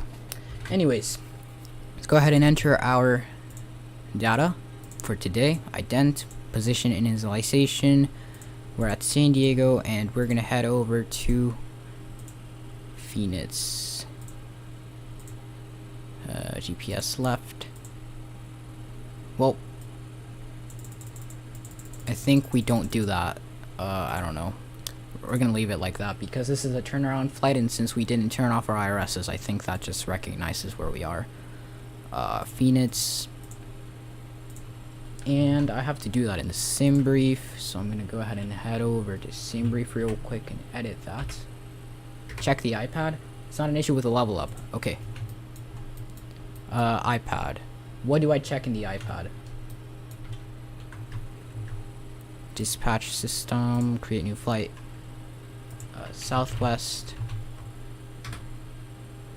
Anyways, let's go ahead and enter our data for today. Ident, position, initialization. We're at San Diego, and we're gonna head over to Phoenix. GPS left. Well, I think we don't do that. I don't know. We're gonna leave it like that because this is a turnaround flight, and since we didn't turn off our IRSs, I think that just recognizes where we are. Phoenix. And I have to do that in the sim brief, so I'm gonna go ahead and head over to sim brief real quick and edit that. Check the iPad. It's not an issue with the LevelUp. Okay. iPad. What do I check in the iPad? Dispatch system, create new flight. Southwest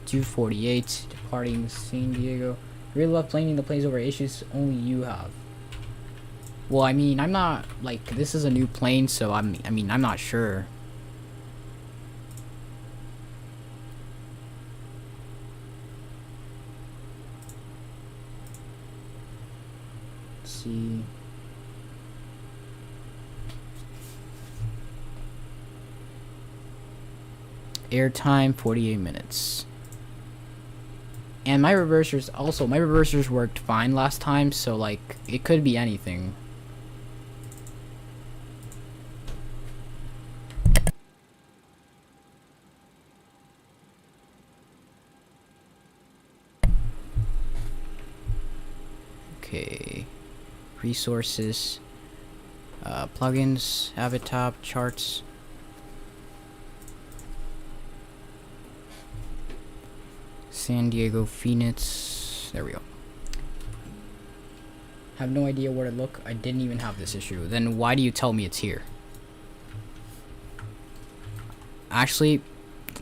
248, departing San Diego. Really love planing the planes over issues only you have. Well, I mean, I'm not, like, this is a new plane, so I mean, I'm not sure. Let's see. Airtime 48 minutes. And my reversers worked fine last time, so like it could be anything. Okay. Resources, plugins, Avatar, charts. San Diego, Phoenix. There we go. Have no idea where to look. I didn't even have this issue. Then why do you tell me it's here? Actually,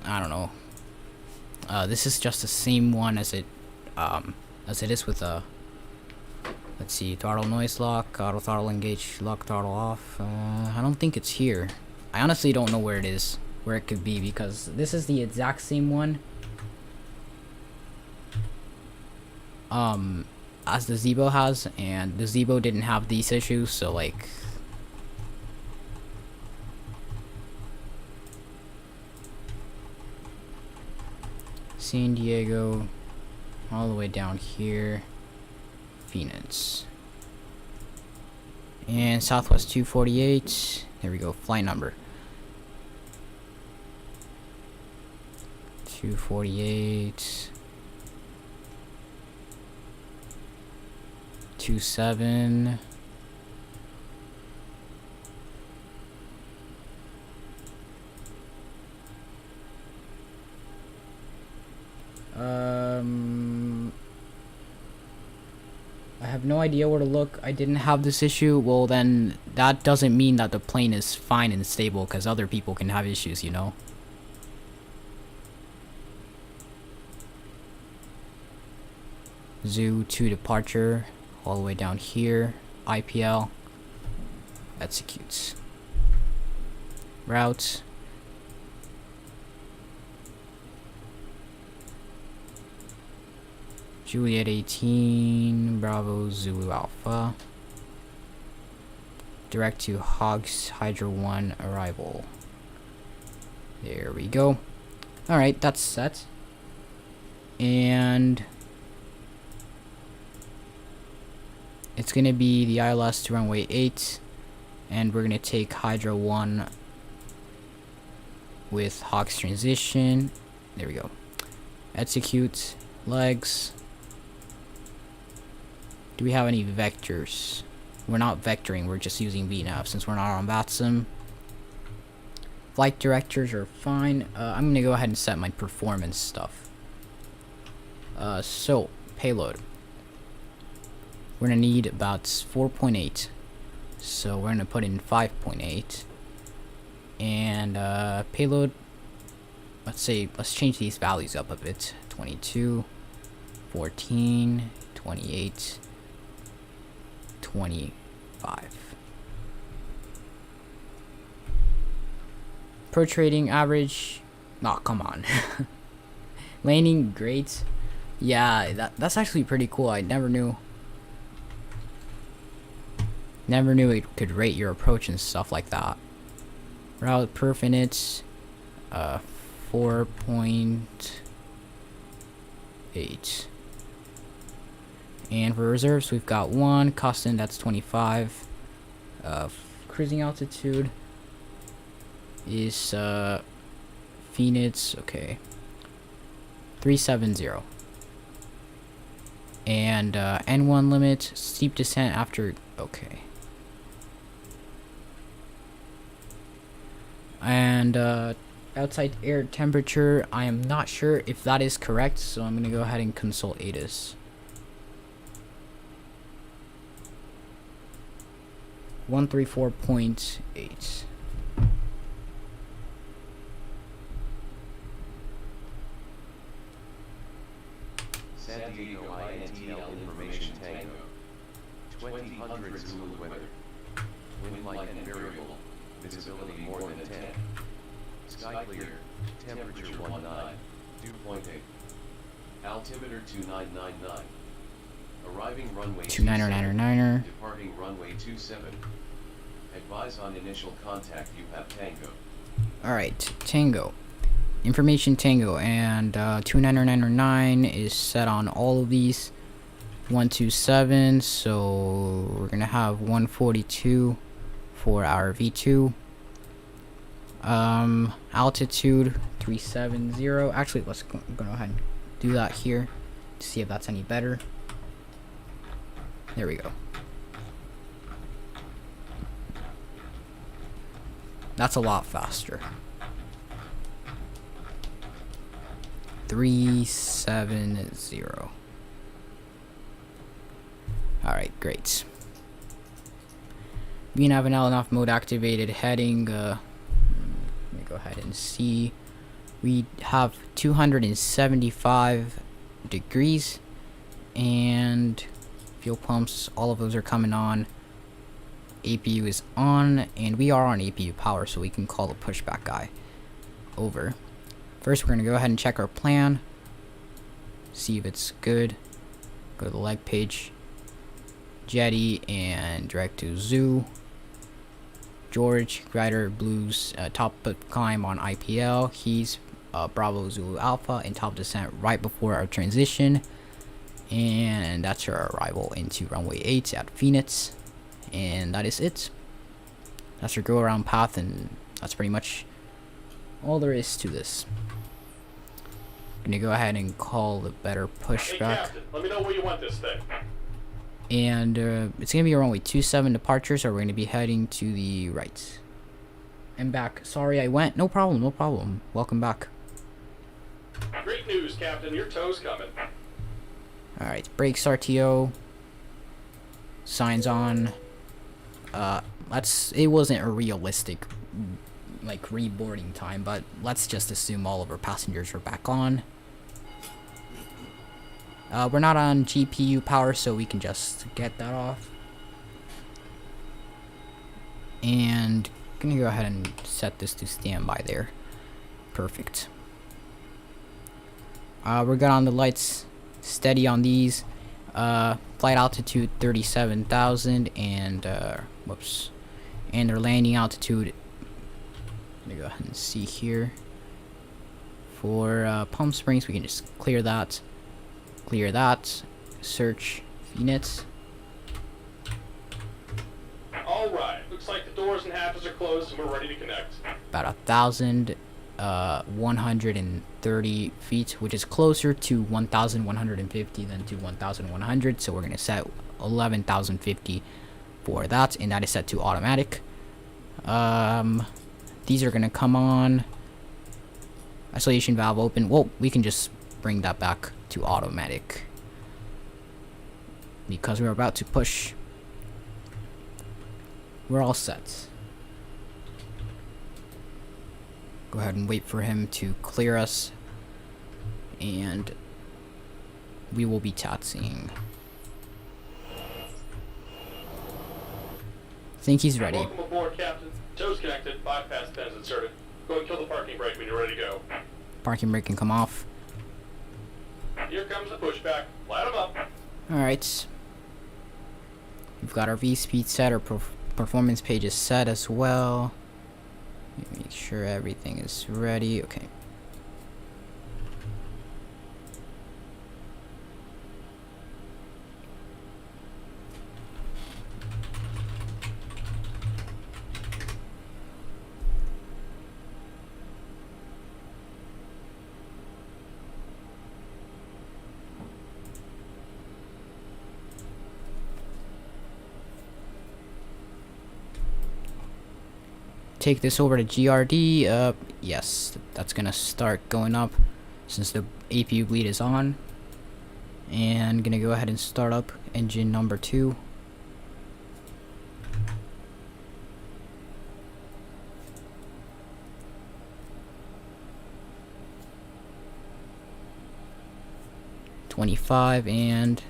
I don't know. This is just the same one as it is with let's see, throttle noise lock, auto throttle engage, lock throttle off. I don't think it's here. I honestly don't know where it is, where it could be, because this is the exact same one as the Zebo has, and the Zebo didn't have these issues, so like San Diego all the way down here, Phoenix, and Southwest 248. There we go, flight number 248 27. I have no idea where to look. I didn't have this issue. Well, then that doesn't mean that the plane is fine and stable, because other people can have issues, you know? Zoo to departure, all the way down here. IPL. Executes. Routes. Juliet 18, Bravo Zulu Alpha. Direct to Hogs Hydra 1 arrival. There we go. Alright, that's set. And it's gonna be the ILS to runway 8. And we're gonna take Hydra 1 with Hogs transition. There we go. Execute. Legs. Do we have any vectors? We're not vectoring, we're just using VNAV since we're not on VATSIM. Flight directors are fine. I'm gonna go ahead and set my performance stuff. So, payload. We're gonna need about 4.8. So we're gonna put in 5.8. And payload, let's change these values up a bit. 22, 14, 28, 25. Pro trading average. Oh, come on. Landing great. Yeah, that's actually pretty cool. I never knew it could rate your approach and stuff like that. Route perf in it. 4.8. And for reserves, we've got 1. Costin, that's 25. Cruising altitude is Phoenix, okay. 370. And N1 limit, steep descent after, okay. And outside air temperature, I am not sure if that is correct, so I'm gonna go ahead and consult ATIS. 134.8. San Diego INTL information Tango. 2000 Zulu weather. Wind light and variable. Visibility more than 10. Sky clear. Temperature 19. Dew point 8. Altimeter 2999. Arriving runway 2999er. Departing runway 27. Advise on initial contact. You have Tango. Alright, Tango. Information Tango, and 29909 is set on all of these. 127, so we're gonna have 142 for our V2. Altitude 370. Actually, let's go ahead and do that here to see if that's any better. There we go. That's a lot faster. 370. Alright, great. VNAV and LNF mode activated. Heading, let me go ahead and see. We have 275 degrees. And fuel pumps, all of those are coming on. APU is on, and we are on APU power, so we can call the pushback guy over. First, we're going to go ahead and check our plan, see if it's good. Go to the leg page, Jetty, and direct to Zoo. George, Grider, Blues, top climb on IPL. He's Bravo Zulu Alpha, and top descent right before our transition. And that's our arrival into runway 8 at Phoenix. And that is it. That's your go around path, and that's pretty much all there is to this. Gonna go ahead and call the better pushback. Hey, Captain, let me know where you want this thing. And it's gonna be a runway 27 departure, so we're gonna be heading to the right. I'm back. Sorry I went. No problem, no problem. Welcome back. Great news, Captain. Your tow's coming. Alright, brakes RTO. signs on. It wasn't a realistic, like, reboarding time, but let's just assume all of our passengers are back on. We're not on GPU power, so we can just get that off. And I'm gonna go ahead and set this to standby there. Perfect. We're good on the lights, steady on these. Flight altitude 37,000, and whoops, and our landing altitude. Let me go ahead and see here. For Palm Springs, we can just clear that. Clear that. Search VNets. Alright, looks like the doors and hatches are closed and we're ready to connect. About 1,130 feet, which is closer to 1,150 than to 1,100. So we're gonna set 11,050 for that, and that is set to automatic. These are gonna come on. Isolation valve open. Well, we can just bring that back to automatic because we're about to push. We're all set. Go ahead and wait for him to clear us, and we will be taxiing. Think he's ready. Welcome aboard, Captain. Toes connected, bypass pins inserted. Go and kill the parking brake when you're ready to go. Parking brake can come off. Here comes the pushback. Light them up. Alright. We've got our V-speed set, our performance page is set as well. Make sure everything is ready. Okay. Take this over to GRD. Yes, that's gonna start going up since the APU bleed is on. And gonna go ahead and start up engine number 2. $25, and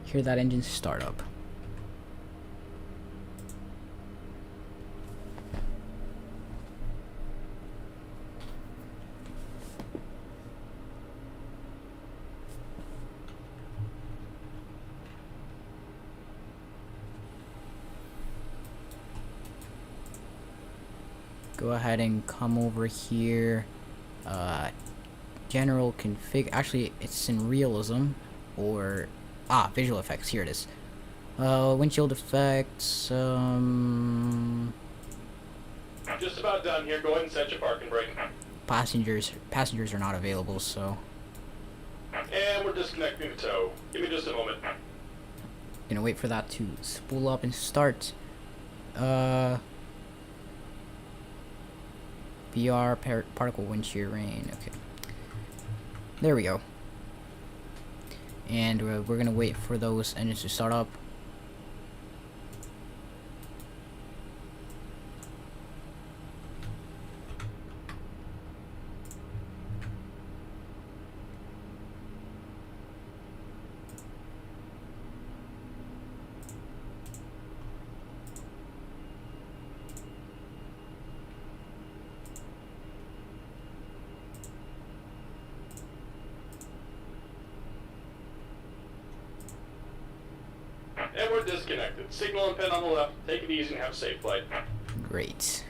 hear that engine start up. Go ahead and come over here. General config. Actually, it's in realism or visual effects. Here it is. Windshield effects. Just about done here. Go ahead and set your parking brake. Passengers are not available, so And we're disconnecting the tow. Give me just a moment. gonna wait for that to spool up and start. VR particle wind shear rain. Okay, there we go. And we're gonna wait for those engines to start up. And we're disconnected. Signal and pin on the left. Take it easy and have a safe flight. Great.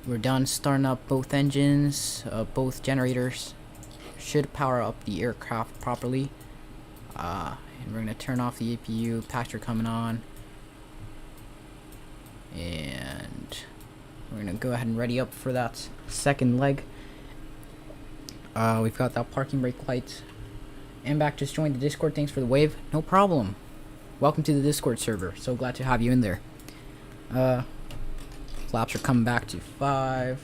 We're done starting up both engines. Both generators should power up the aircraft properly. And we're gonna turn off the APU. Patcher coming on. And we're gonna go ahead and ready up for that second leg. We've got that parking brake light. Ambac just joined the Discord. Thanks for the wave. No problem. Welcome to the Discord server. So glad to have you in there. Flaps are coming back to 5.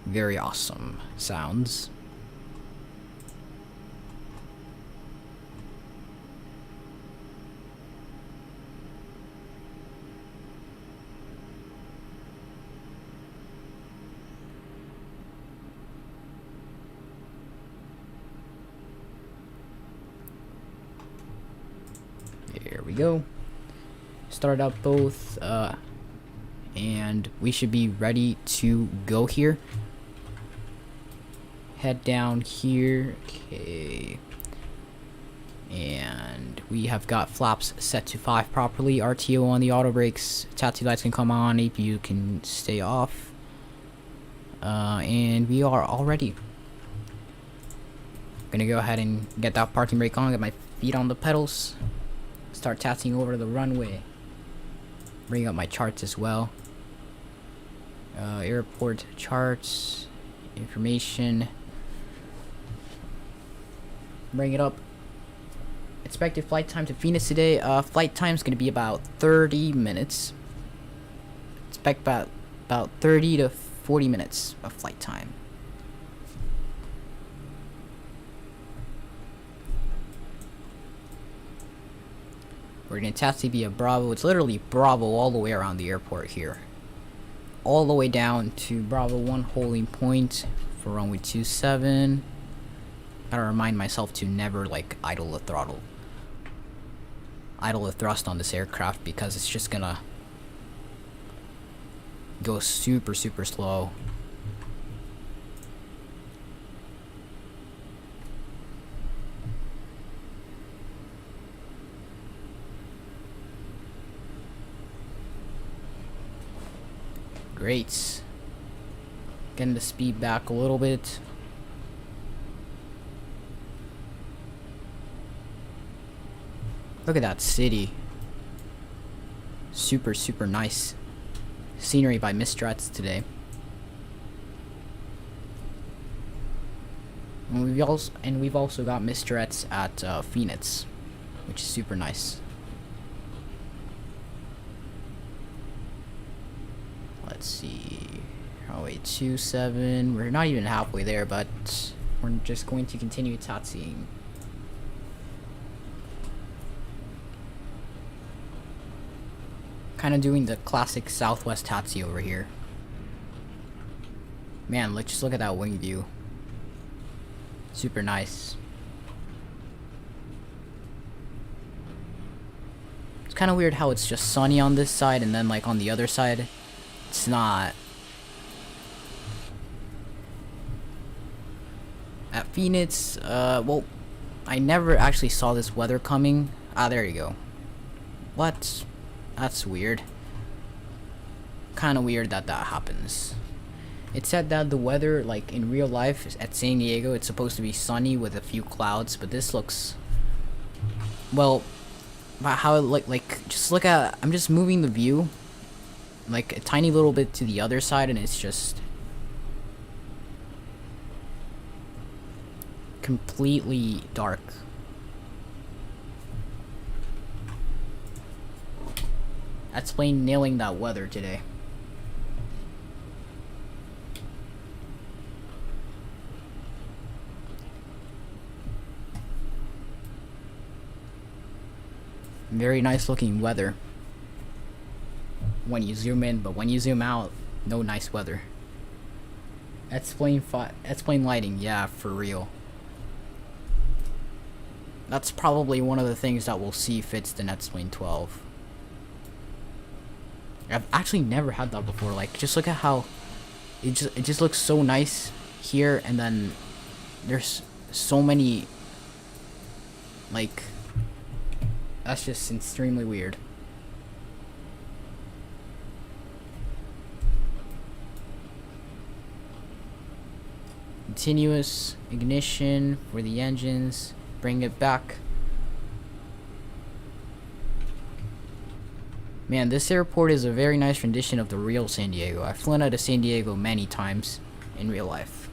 Very awesome sounds. we go. Start up both, and we should be ready to go here. Head down here. Okay. And we have got flaps set to 5 properly. RTO on the auto brakes. Tattoo lights can come on. APU can stay off. And we are all ready. Gonna go ahead and get that parking brake on. Get my feet on the pedals. Start taxiing over to the runway. Bring up my charts as well. Airport charts. Information. Bring it up. Expected flight time to Phoenix today. Flight time is going to be about 30 minutes. Expect about 30 to 40 minutes of flight time. We're going to taxi via Bravo. It's literally Bravo all the way around the airport here. All the way down to Bravo 1 holding point for runway 27. Gotta remind myself to never like idle the throttle. Idle the thrust on this aircraft because it's just gonna go super slow. Great. Getting the speed back a little bit. Look at that city. Super nice scenery by Mr. Ets today. And we've also got Mr. Ets at Phoenix, which is super nice. Let's see. Runway 27. We're not even halfway there, but we're just going to continue taxiing. Kind of doing the classic Southwest taxi over here. Man, let's just look at that wing view. Super nice. It's kind of weird how it's just sunny on this side and then like on the other side it's not. At Phoenix, well, I never actually saw this weather coming. Ah, there you go. What? That's weird. Kind of weird that happens. It said that the weather, like in real life at San Diego, it's supposed to be sunny with a few clouds, but this looks, well, how it like just look at, I'm just moving the view like a tiny little bit to the other side and it's just completely dark. That's plain nailing that weather today. Very nice looking weather when you zoom in, but when you zoom out, no nice weather. That's plain lighting, yeah, for real. That's probably one of the things that we'll see fits the Netsplane 12. I've actually never had that before. Like, just look at how it just looks so nice here, and then there's so many, like, that's just extremely weird. Continuous ignition for the engines. Bring it back. Man, this airport is a very nice rendition of the real San Diego. I've flown out of San Diego many times in real life.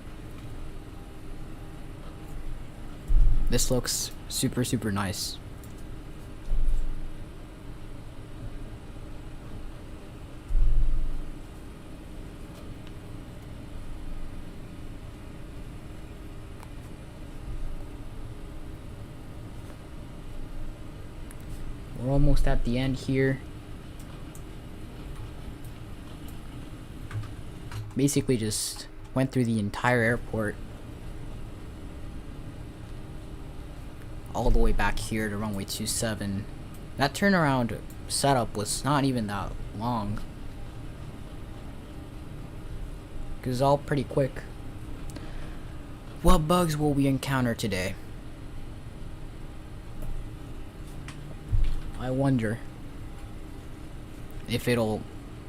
This looks super nice. We're almost at the end here. Basically just went through the entire airport all the way back here to runway 27. That turnaround setup was not even that long. It was all pretty quick. What bugs will we encounter today? I wonder if it'll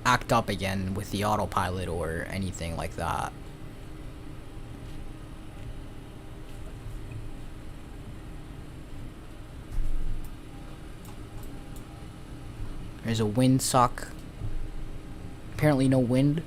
act up again with the autopilot or anything like that. There's a windsock. Apparently no wind.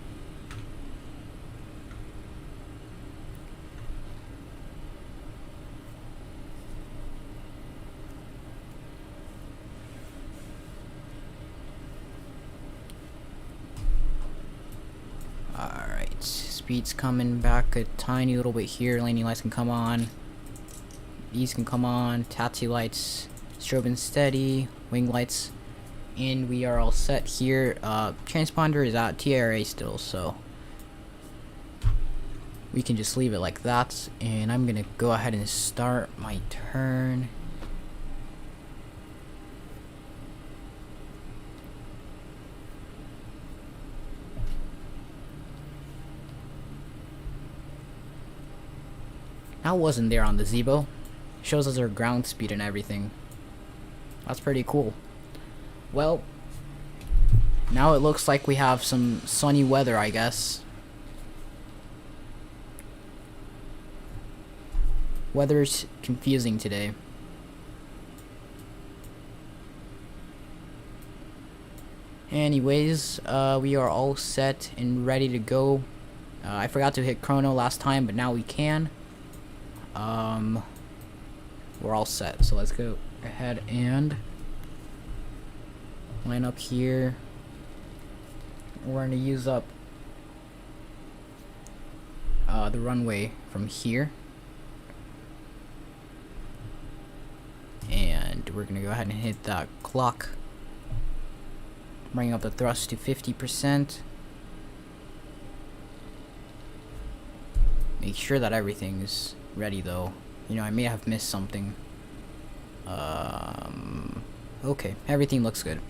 Alright, speed's coming back a tiny little bit here. Landing lights can come on. These can come on. Taxi lights, strobe and steady, wing lights. And we are all set here. Transponder is at TRA still, so we can just leave it like that. And I'm gonna go ahead and start my turn. That wasn't there on the Zebo. Shows us our ground speed and everything. That's pretty cool. Well, now it looks like we have some sunny weather, I guess. Weather's confusing today. Anyways, we are all set and ready to go. I forgot to hit chrono last time, but now we can. We're all set, so let's go ahead and line up here. We're going to use up the runway from here, and we're going to go ahead and hit that clock, bring up the thrust to 50%. Make sure that everything's ready though. You know, I may have missed something. Okay, everything looks good.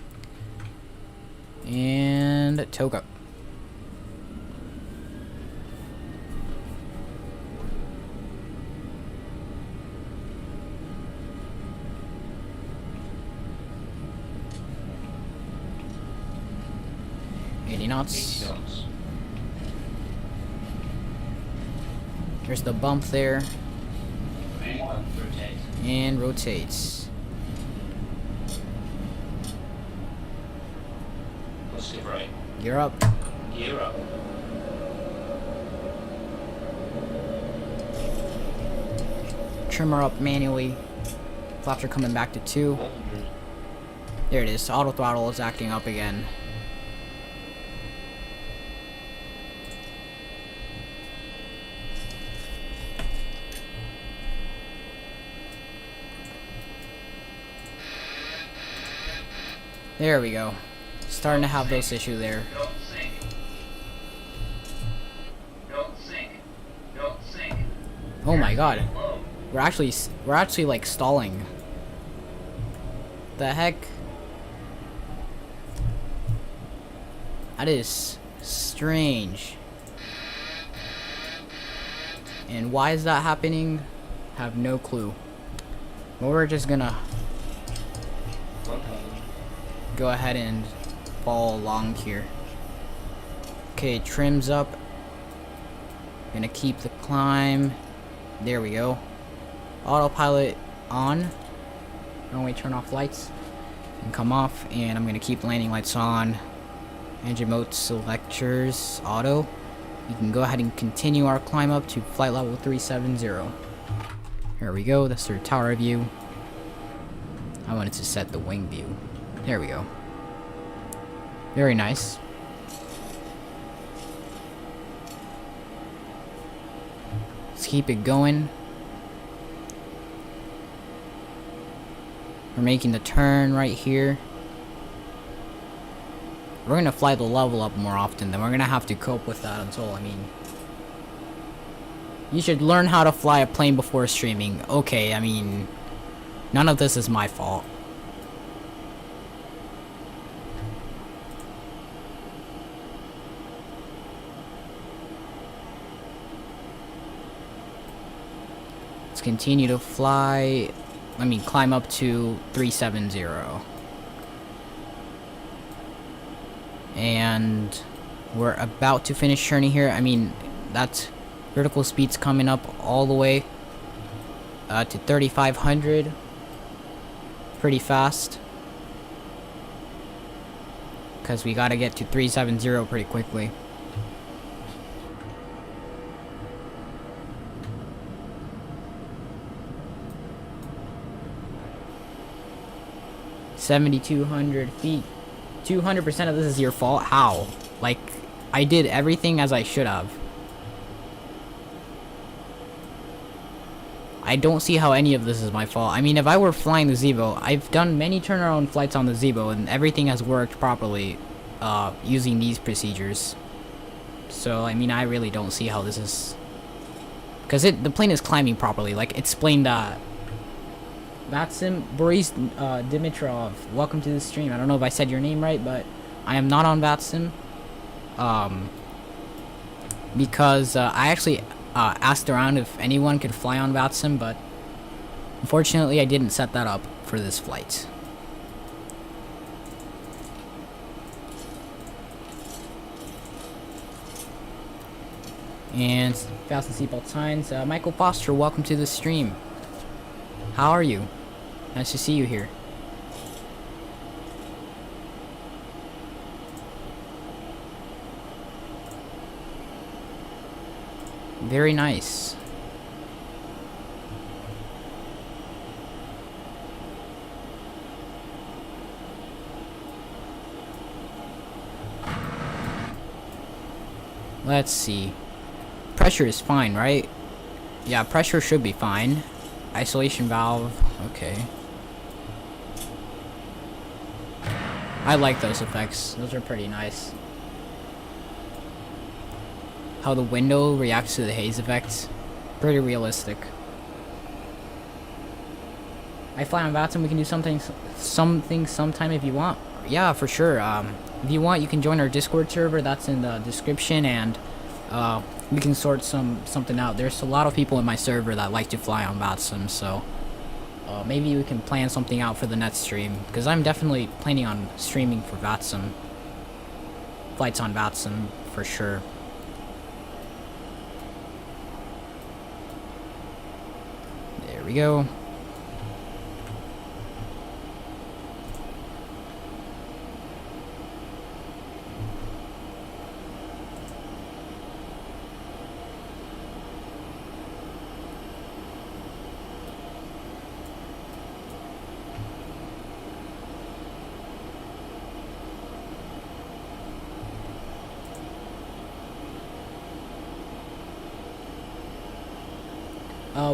And toga. Knots. 80 knots. There's the bump there. Rotate. And rotates. Let's get right. Gear up. Gear up. Trimmer up manually. Flaps are coming back to 2. 100. There it is. Auto throttle is acting up again. There we go. Starting to have those issues there. Don't sink. Don't sink. Don't sink. Oh my god. Low. We're actually like stalling. The heck? That is strange. And why is that happening? Have no clue. But we're just gonna 100. go ahead and follow along here. Okay, trims up. Gonna keep the climb. There we go. Autopilot on. Runway turn off lights and come off, and I'm gonna keep landing lights on. Engine mode selectors auto. We can go ahead and continue our climb up to flight level 370. Here we go. That's our tower view. I wanted to set the wing view. There we go. Very nice. Let's keep it going. We're making the turn right here. We're gonna fly the level up more often, then we're gonna have to cope with that until, I mean... You should learn how to fly a plane before streaming. Okay, I mean... None of this is my fault. Let's continue to fly. I mean, climb up to 370. And we're about to finish churning here. I mean, that vertical speed's coming up all the way to 3,500. Pretty fast. Because we gotta get to 370 pretty quickly. $7,200 feet. 200% of this is your fault? How? Like, I did everything as I should have. I don't see how any of this is my fault. I mean, if I were flying the Zeebo, I've done many turnaround flights on the Zeebo, and everything has worked properly using these procedures. So, I mean, I really don't see how this is... Because the plane is climbing properly. Like, explain that. Vatsim, Boris Dimitrov, welcome to the stream. I don't know if I said your name right, but I am not on Vatsim. Because I actually asked around if anyone could fly on Vatsim, but unfortunately I didn't set that up for this flight. And fasten seatbelt signs. Michael Foster, welcome to the stream. How are you? Nice to see you here. Very nice. Let's see. Pressure is fine, right? Yeah, pressure should be fine. Isolation valve, okay. I like those effects. Those are pretty nice. How the window reacts to the haze effect. Pretty realistic. I fly on Vatsim. We can do something sometime if you want. Yeah, for sure. If you want, you can join our Discord server. That's in the description, and we can sort something out. There's a lot of people in my server that like to fly on Vatsim, so maybe we can plan something out for the next stream, because I'm definitely planning on streaming for Vatsim. Flights on Vatsim, for sure. There we go.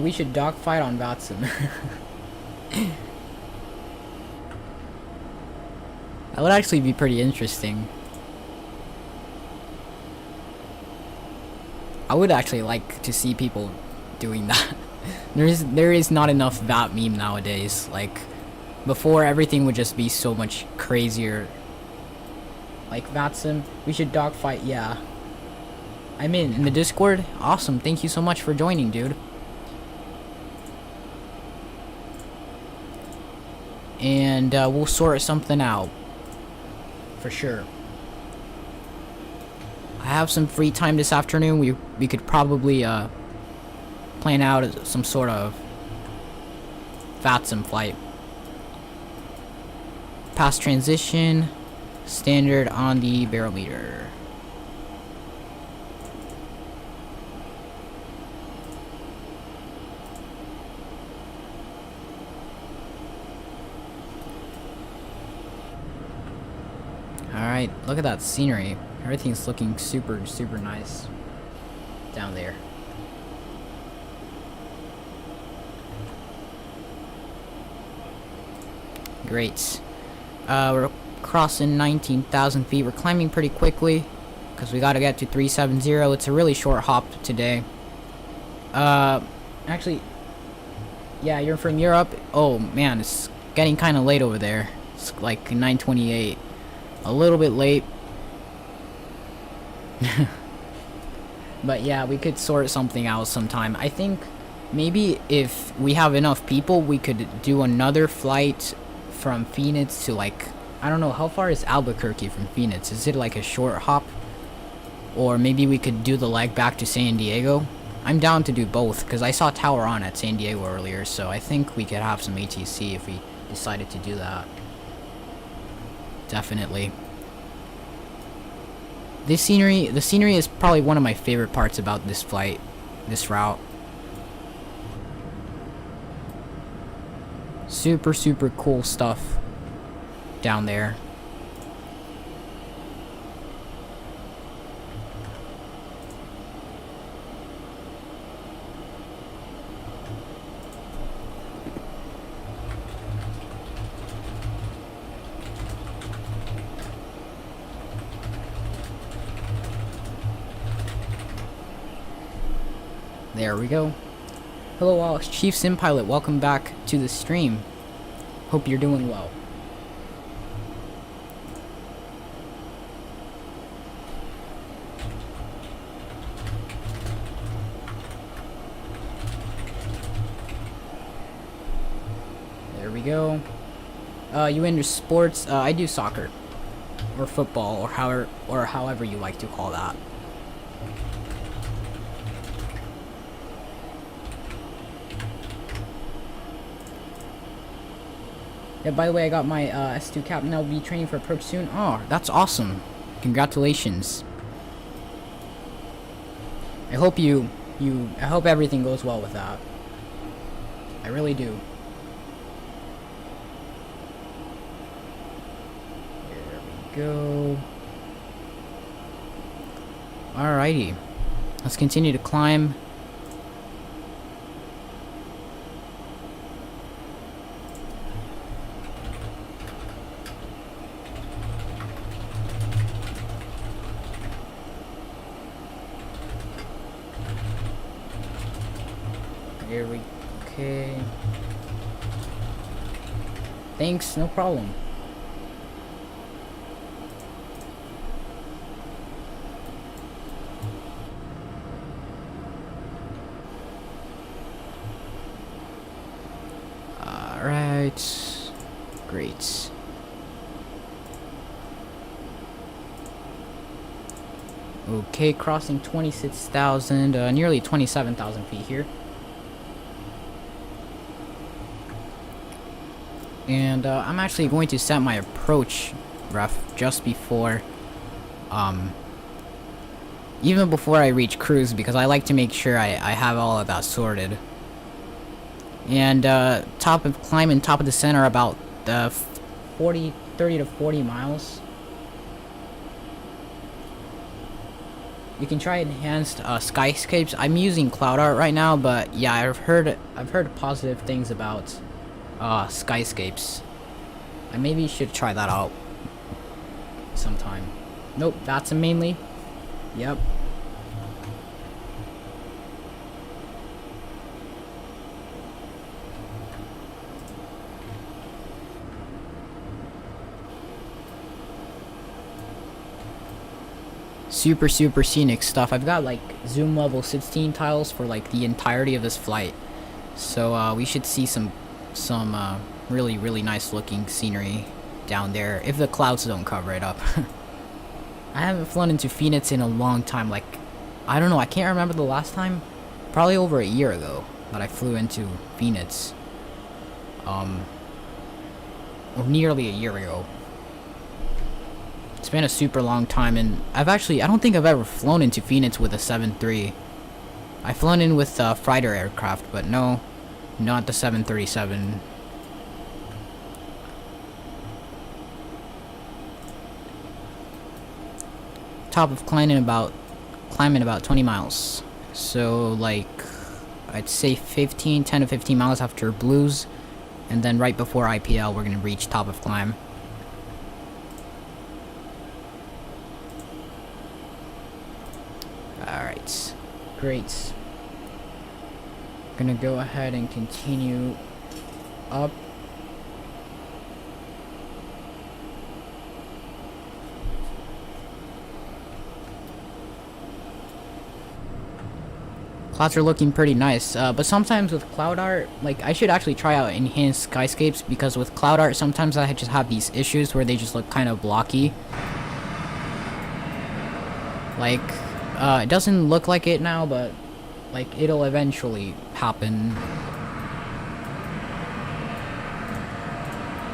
We should dogfight on Vatsim. That would actually be pretty interesting. I would actually like to see people doing that. There is not enough Vat meme nowadays. Like, before, everything would just be so much crazier. Like Vatsim, we should dogfight, yeah. I'm in the Discord. Awesome, thank you so much for joining, dude. And we'll sort something out. For sure. I have some free time this afternoon. We could probably plan out some sort of Vatsim flight. Pass transition. Standard on the barometer. Alright, look at that scenery. Everything's looking super nice down there. Great. We're crossing 19,000 feet. We're climbing pretty quickly because we gotta get to 370. It's a really short hop today. Actually, yeah, you're from Europe? Oh man, it's getting kind of late over there. It's like 9:28. A little bit late. But yeah, we could sort something out sometime. I think maybe if we have enough people, we could do another flight from Phoenix to, like, I don't know, how far is Albuquerque from Phoenix? Is it like a short hop? Or maybe we could do the leg back to San Diego. I'm down to do both, because I saw Tower On at San Diego earlier, so I think we could have some ATC if we decided to do that. Definitely. The scenery is probably one of my favorite parts about this flight, this route. Super, super cool stuff down there. There we go. Hello, Chief Sim Pilot. Welcome back to the stream. Hope you're doing well. There we go. You into sports? I do soccer, or football, or however you like to call that. Yeah, by the way, I got my S2 cap, and I'll be training for perk soon. Oh, that's awesome. Congratulations. I hope I hope everything goes well with that. I really do. There we go. Alrighty. Let's continue to climb. Here we okay. Thanks, no problem. Alright. Great. Okay, crossing 26,000, nearly 27,000 feet here. And I'm actually going to set my approach ref just before, even before I reach cruise, because I like to make sure I have all of that sorted. And top of climb and top of descent are about 30 to 40 miles. You can try enhanced skyscapes. I'm using cloud art right now, but yeah, I've heard positive things about skyscapes. I maybe should try that out sometime. Nope, that's a mainly. Yep. Super scenic stuff. I've got like zoom level 16 tiles for like the entirety of this flight, so we should see some really nice looking scenery down there if the clouds don't cover it up. I haven't flown into Phoenix in a long time. Like, I don't know, I can't remember the last time. Probably over a year ago that I flew into Phoenix. Or nearly a year ago. It's been a super long time, and I don't think I've ever flown into Phoenix with a 7.3. I've flown in with fighter aircraft, but no, not the 737. Top of climbing about 20 miles. So like, I'd say 10 to 15 miles after Blues, and then right before IPL, we're gonna reach top of climb. Alright, great. Gonna go ahead and continue up. Clouds are looking pretty nice, but sometimes with cloud art, like, I should actually try out enhanced skyscapes, because with cloud art, sometimes I just have these issues where they just look kind of blocky. Like, it doesn't look like it now, but, like, it'll eventually happen.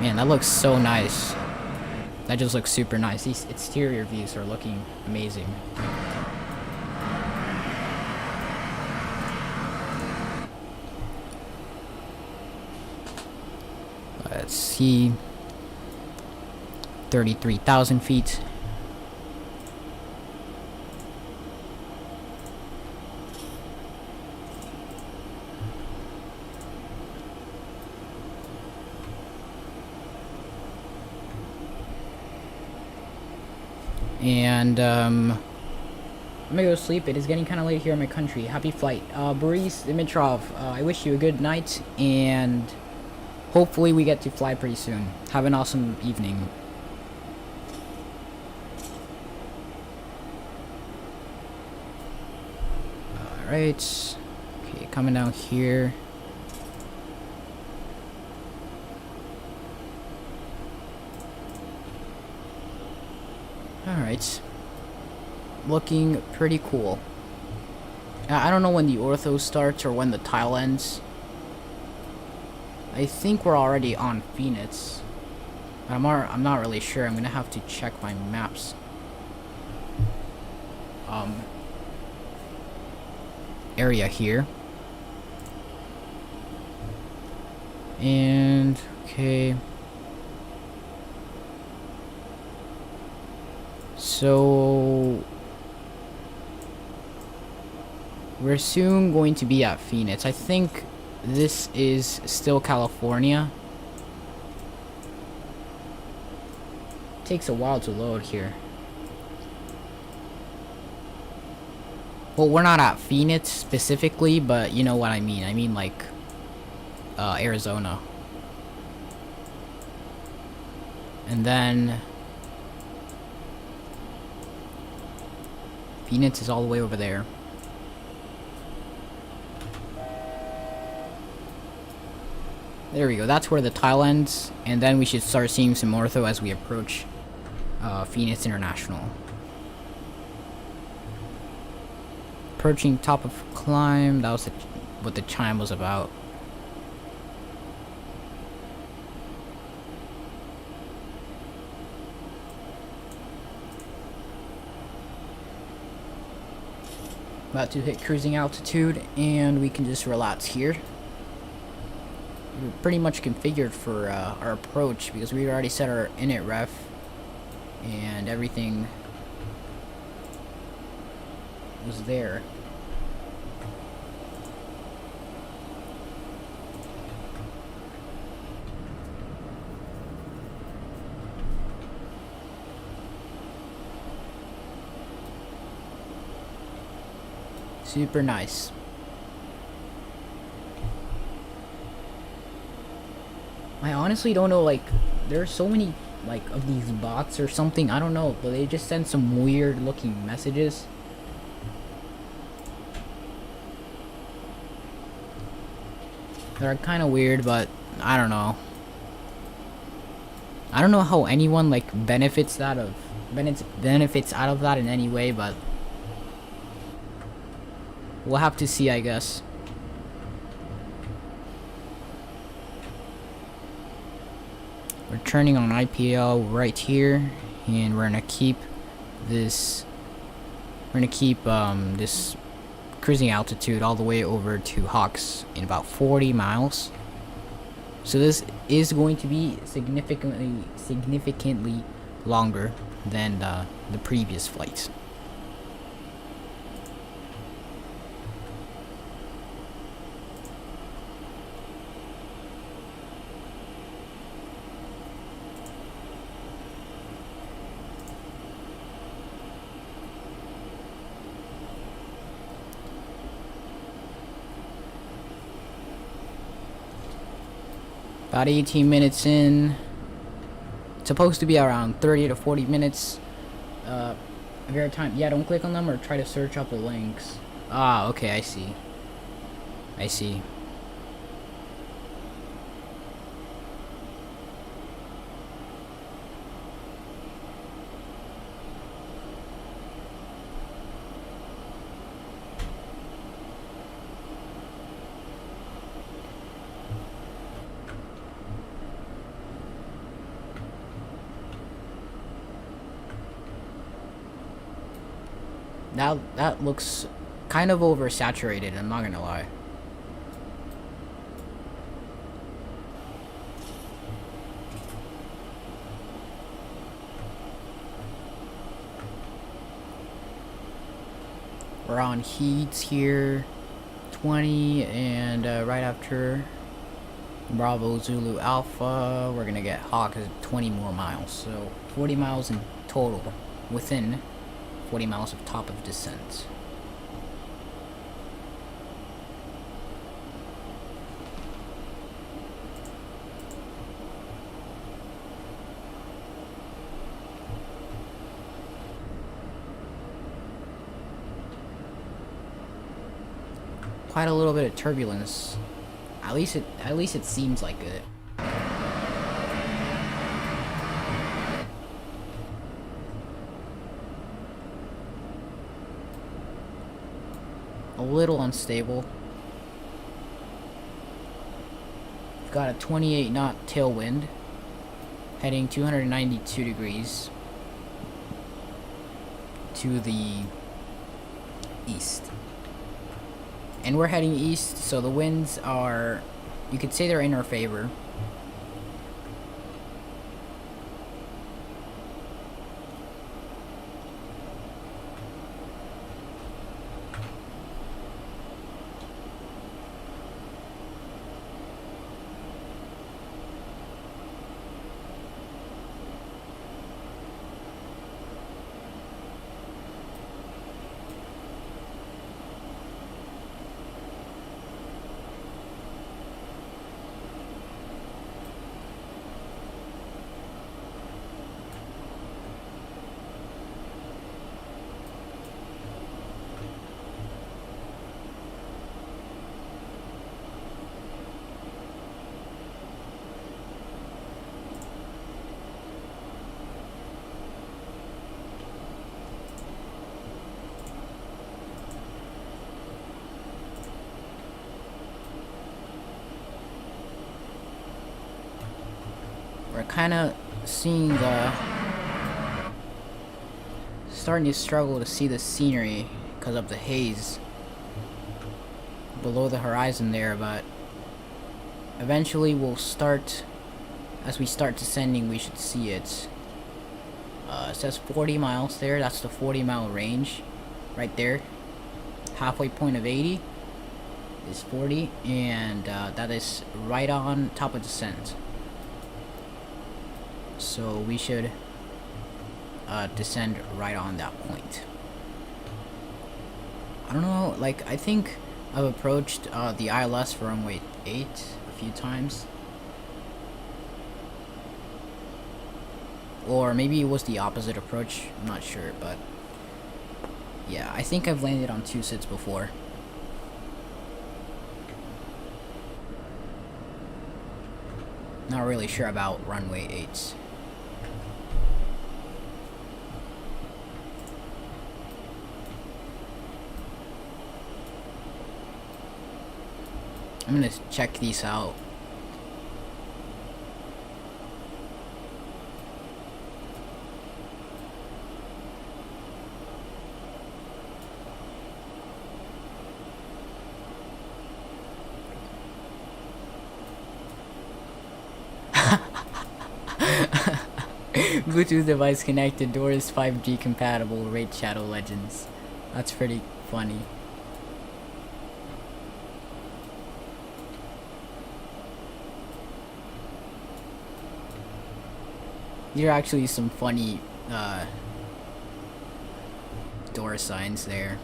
Man, that looks so nice. That just looks super nice. These exterior views are looking amazing. Let's see. 33,000 feet. And I'm gonna go sleep. It is getting kind of late here in my country. Happy flight. Boris Dimitrov, I wish you a good night, and hopefully we get to fly pretty soon. Have an awesome evening. Alright. Okay, coming down here. Alright. Looking pretty cool. I don't know when the ortho starts or when the tile ends. I think we're already on Phoenix. But I'm not really sure. I'm gonna have to check my maps. Area here. And okay. So we're soon going to be at Phoenix. I think this is still California. Takes a while to load here. Well, we're not at Phoenix specifically, but you know what I mean. I mean like Arizona. And then Phoenix is all the way over there. There we go. That's where the tile ends, and then we should start seeing some ortho as we approach Phoenix International. Approaching top of climb. That was what the chime was about. About to hit cruising altitude, and we can just relax here. We're pretty much configured for our approach because we already set our init ref and everything was there. Super nice. I honestly don't know, like, there are so many, like, of these bots or something, I don't know, but they just send some weird looking messages. They're kind of weird, but I don't know. I don't know how anyone, like, benefits out of that in any way, but we'll have to see, I guess. We're turning on IPL right here, and we're gonna keep this. We're gonna keep this cruising altitude all the way over to Hawks in about 40 miles. So this is going to be significantly longer than the previous flights. About 18 minutes in. It's supposed to be around 30 to 40 minutes. Every time, yeah, don't click on them or try to search up the links. Ah, okay, I see. I see. That looks kind of oversaturated, I'm not gonna lie. We're on heats here, 20, and right after Bravo Zulu Alpha, we're gonna get Hawk at 20 more miles, so 40 miles in total, within 40 miles of top of descent. Quite a little bit of turbulence. At least it seems like it. A little unstable. We've got a 28 knot tailwind, heading 292 degrees to the east. And we're heading east, so the winds are, you could say they're in our favor. We're kind of seeing the, starting to struggle to see the scenery because of the haze below the horizon there, but eventually we'll start, as we start descending we should see it. It says 40 miles there, that's the 40-mile range right there. Halfway point of 80 is 40, and that is right on top of descent. So we should descend right on that point. I don't know, like, I think I've approached the ILS for runway 8 a few times. Or maybe it was the opposite approach, I'm not sure, but yeah, I think I've landed on 2 sits before. Not really sure about runway 8. I'm gonna check these out. Bluetooth device connected, doors 5G compatible, Raid Shadow Legends. That's pretty funny. These are actually some funny door signs there.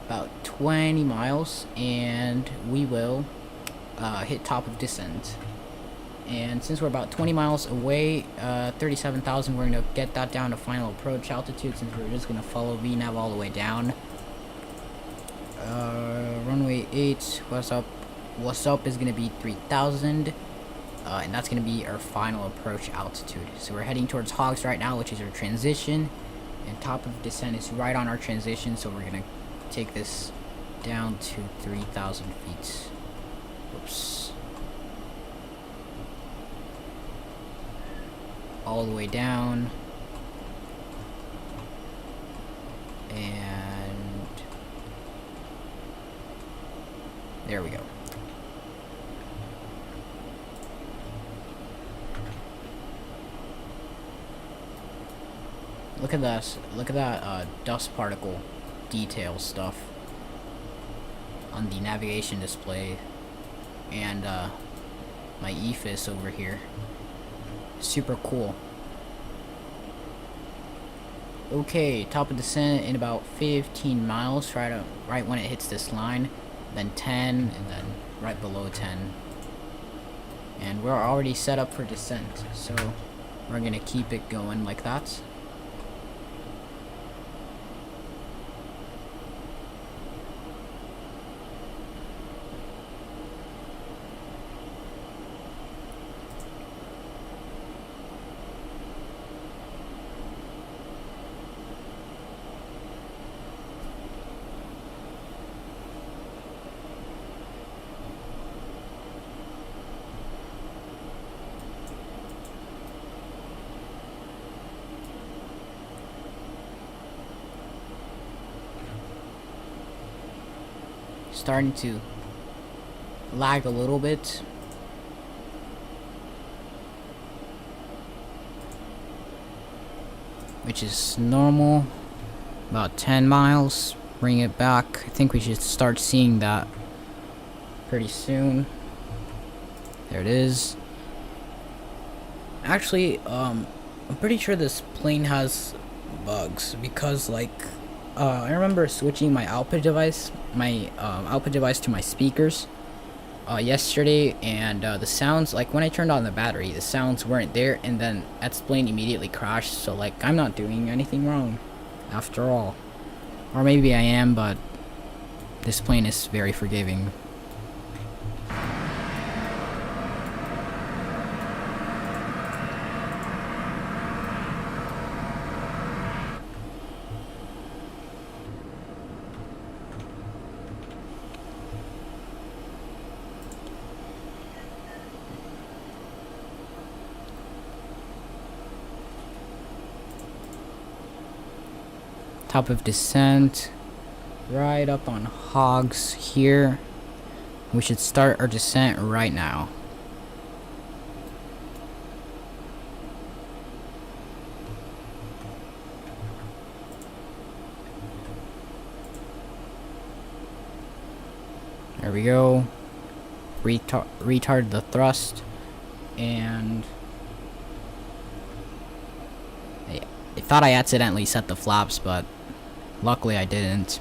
about 20 miles, and we will hit top of descent. And since we're about 20 miles away, 37,000, we're gonna get that down to final approach altitude, since we're just gonna follow VNAV all the way down. Runway 8, what's up is gonna be 3,000, and that's gonna be our final approach altitude. So we're heading towards Hogs right now, which is our transition, and top of descent is right on our transition, so we're gonna take this down to 3,000 feet. Whoops. All the way down. And there we go. Look at this. Look at that dust particle detail stuff on the navigation display, and my EFIS over here. Super cool. Okay, top of descent in about 15 miles, right when it hits this line, then 10, and then right below 10. And we're already set up for descent, so we're gonna keep it going like that. Starting to lag a little bit. Which is normal. About 10 miles. Bring it back. I think we should start seeing that pretty soon. There it is. Actually, I'm pretty sure this plane has bugs, because like I remember switching my output device to my speakers yesterday, and the sounds, like when I turned on the battery, the sounds weren't there, and then that plane immediately crashed. So like, I'm not doing anything wrong after all, or maybe I am, but this plane is very forgiving. Top of descent, right up on Hogs here. We should start our descent right now. There we go. Retard the thrust, and I thought I accidentally set the flaps, but luckily I didn't.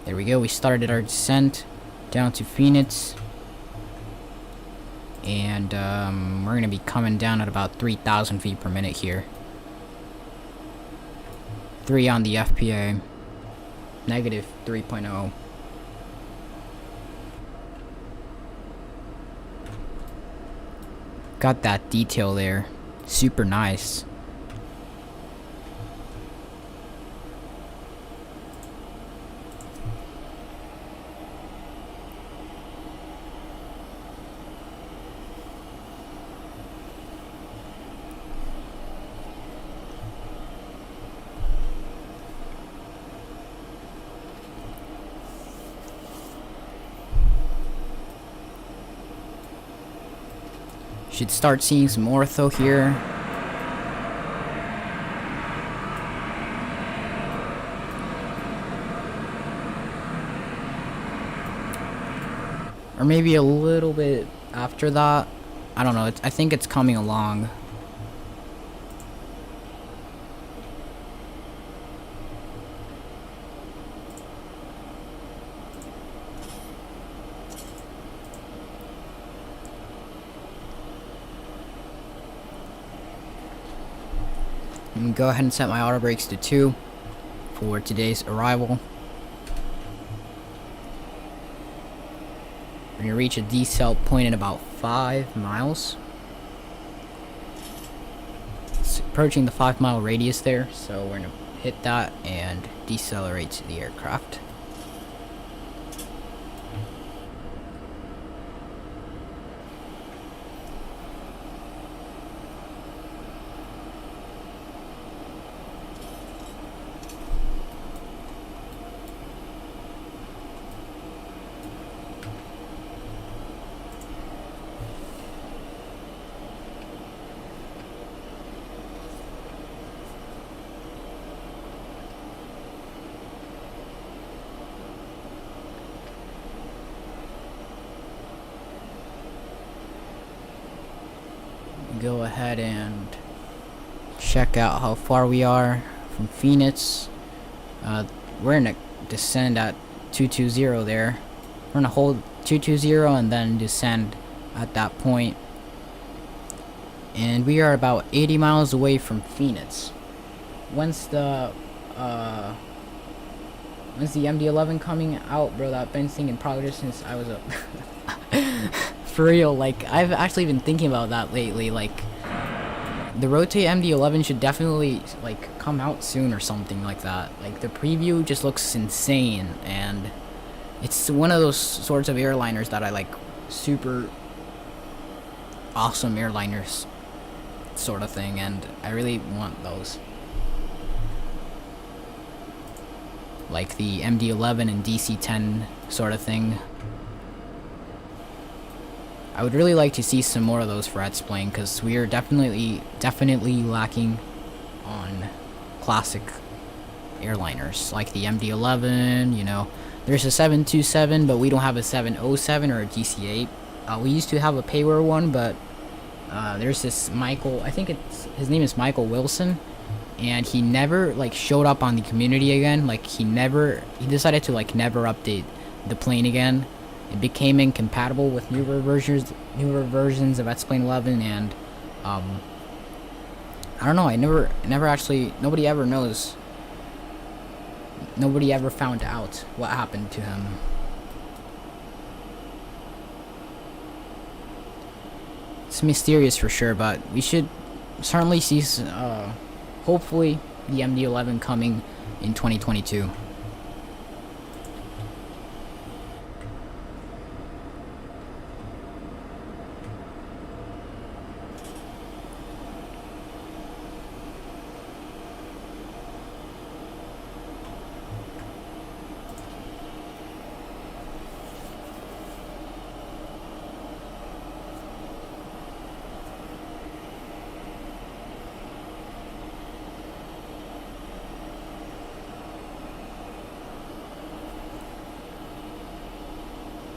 There we go, we started our descent down to Phoenix. And we're going to be coming down at about 3,000 feet per minute here. 3 on the FPA. Negative 3.0. Got that detail there. Super nice. Should start seeing some ortho here. Or maybe a little bit after that. I don't know. I think it's coming along. And go ahead and set my auto brakes to 2 for today's arrival. We're gonna reach a decel point in about 5 miles. It's approaching the 5-mile radius there, so we're gonna hit that and decelerate the aircraft. Go ahead and check out how far we are from Phoenix. We're gonna descend at 220 there. We're gonna hold 220 and then descend at that point. And we are about 80 miles away from Phoenix. When's the MD-11 coming out, bro? That I've been thinking probably since I was a for real, like, I've actually been thinking about that lately. Like, the Rotate MD-11 should definitely, like, come out soon or something like that. Like, the preview just looks insane, and it's one of those sorts of airliners that I like. Super awesome airliners sort of thing, and I really want those. Like the MD-11 and DC-10 sort of thing. I would really like to see some more of those for X-Plane, because we are definitely lacking on classic airliners like the MD-11. You know, there's a 727, but we don't have a 707 or a DC-8. We used to have a Payware one, but there's this Michael, I think his name is Michael Wilson, and he never like showed up on the community again. Like he decided to like never update the plane again. It became incompatible with newer versions of X-Plane 11, and I don't know. Nobody ever knows. Nobody ever found out what happened to him. It's mysterious for sure, but we should certainly see, hopefully, the MD-11 coming in 2022.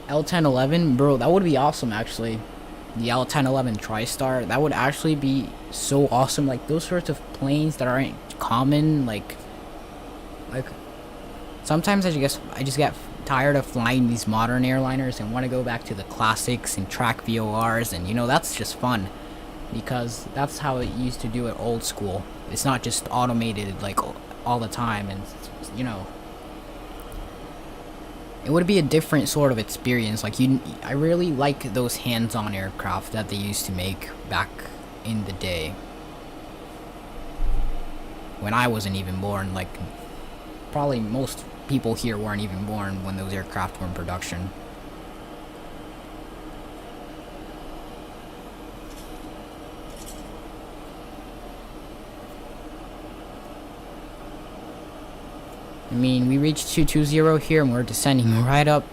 L1011, bro, that would be awesome actually. The L1011 TriStar, that would actually be so awesome. Like those sorts of planes that aren't common, like sometimes I just get tired of flying these modern airliners and want to go back to the classics and track VORs, and you know, that's just fun because that's how it used to do it old school. It's not just automated like all the time, and you know, it would be a different sort of experience. Like I really like those hands-on aircraft that they used to make back in the day when I wasn't even born. Like probably most people here weren't even born when those aircraft were in production. I mean, we reached 220 here, and we're descending right up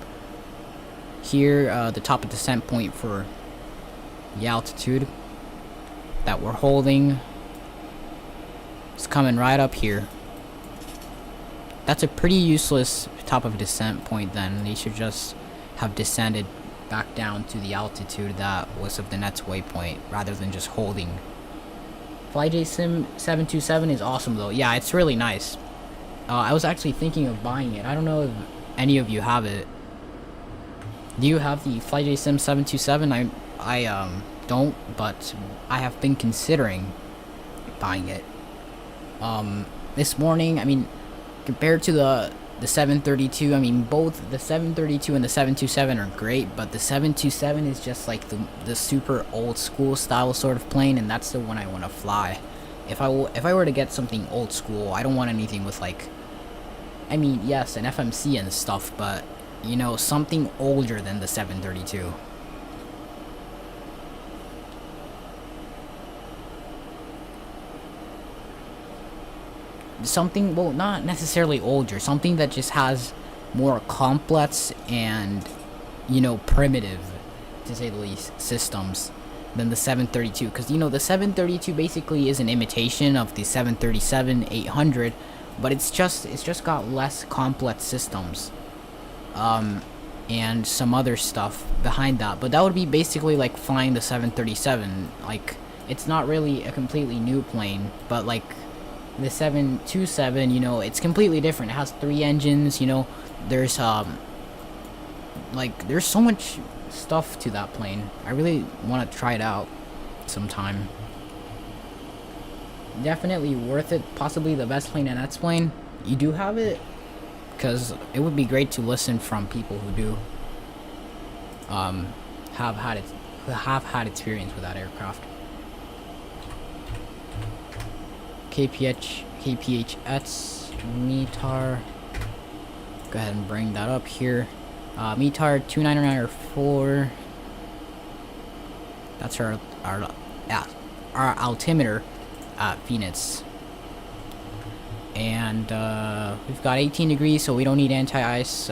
here, the top of descent point for the altitude that we're holding. It's coming right up here. That's a pretty useless top of descent point then. They should just have descended back down to the altitude that was of the next waypoint, rather than just holding. FlyJSim 727 is awesome though. Yeah, it's really nice. I was actually thinking of buying it. I don't know if any of you have it. Do you have the FlyJSim 727? I don't, but I have been considering buying it. This morning, I mean, compared to the 732, I mean, both the 732 and the 727 are great, but the 727 is just like the super old school style sort of plane, and that's the one I want to fly. If I were to get something old school, I don't want anything with like, I mean, yes, an FMC and stuff, but you know, something older than the 732. Something, well, not necessarily older, something that just has more complex and, you know, primitive, to say the least, systems than the 732, because, you know, the 732 basically is an imitation of the 737-800, but it's just got less complex systems, and some other stuff behind that. But that would be basically like flying the 737. Like, it's not really a completely new plane, but like the 727, you know, it's completely different. It has 3 engines, you know, there's like, there's so much stuff to that plane. I really want to try it out sometime. Definitely worth it. Possibly the best plane in that plane. You do have it, because it would be great to listen from people who do have had experience with that aircraft. KPHX METAR. Go ahead and bring that up here. METAR 29904. That's our altimeter at Phoenix. And we've got 18 degrees, so we don't need anti-ice.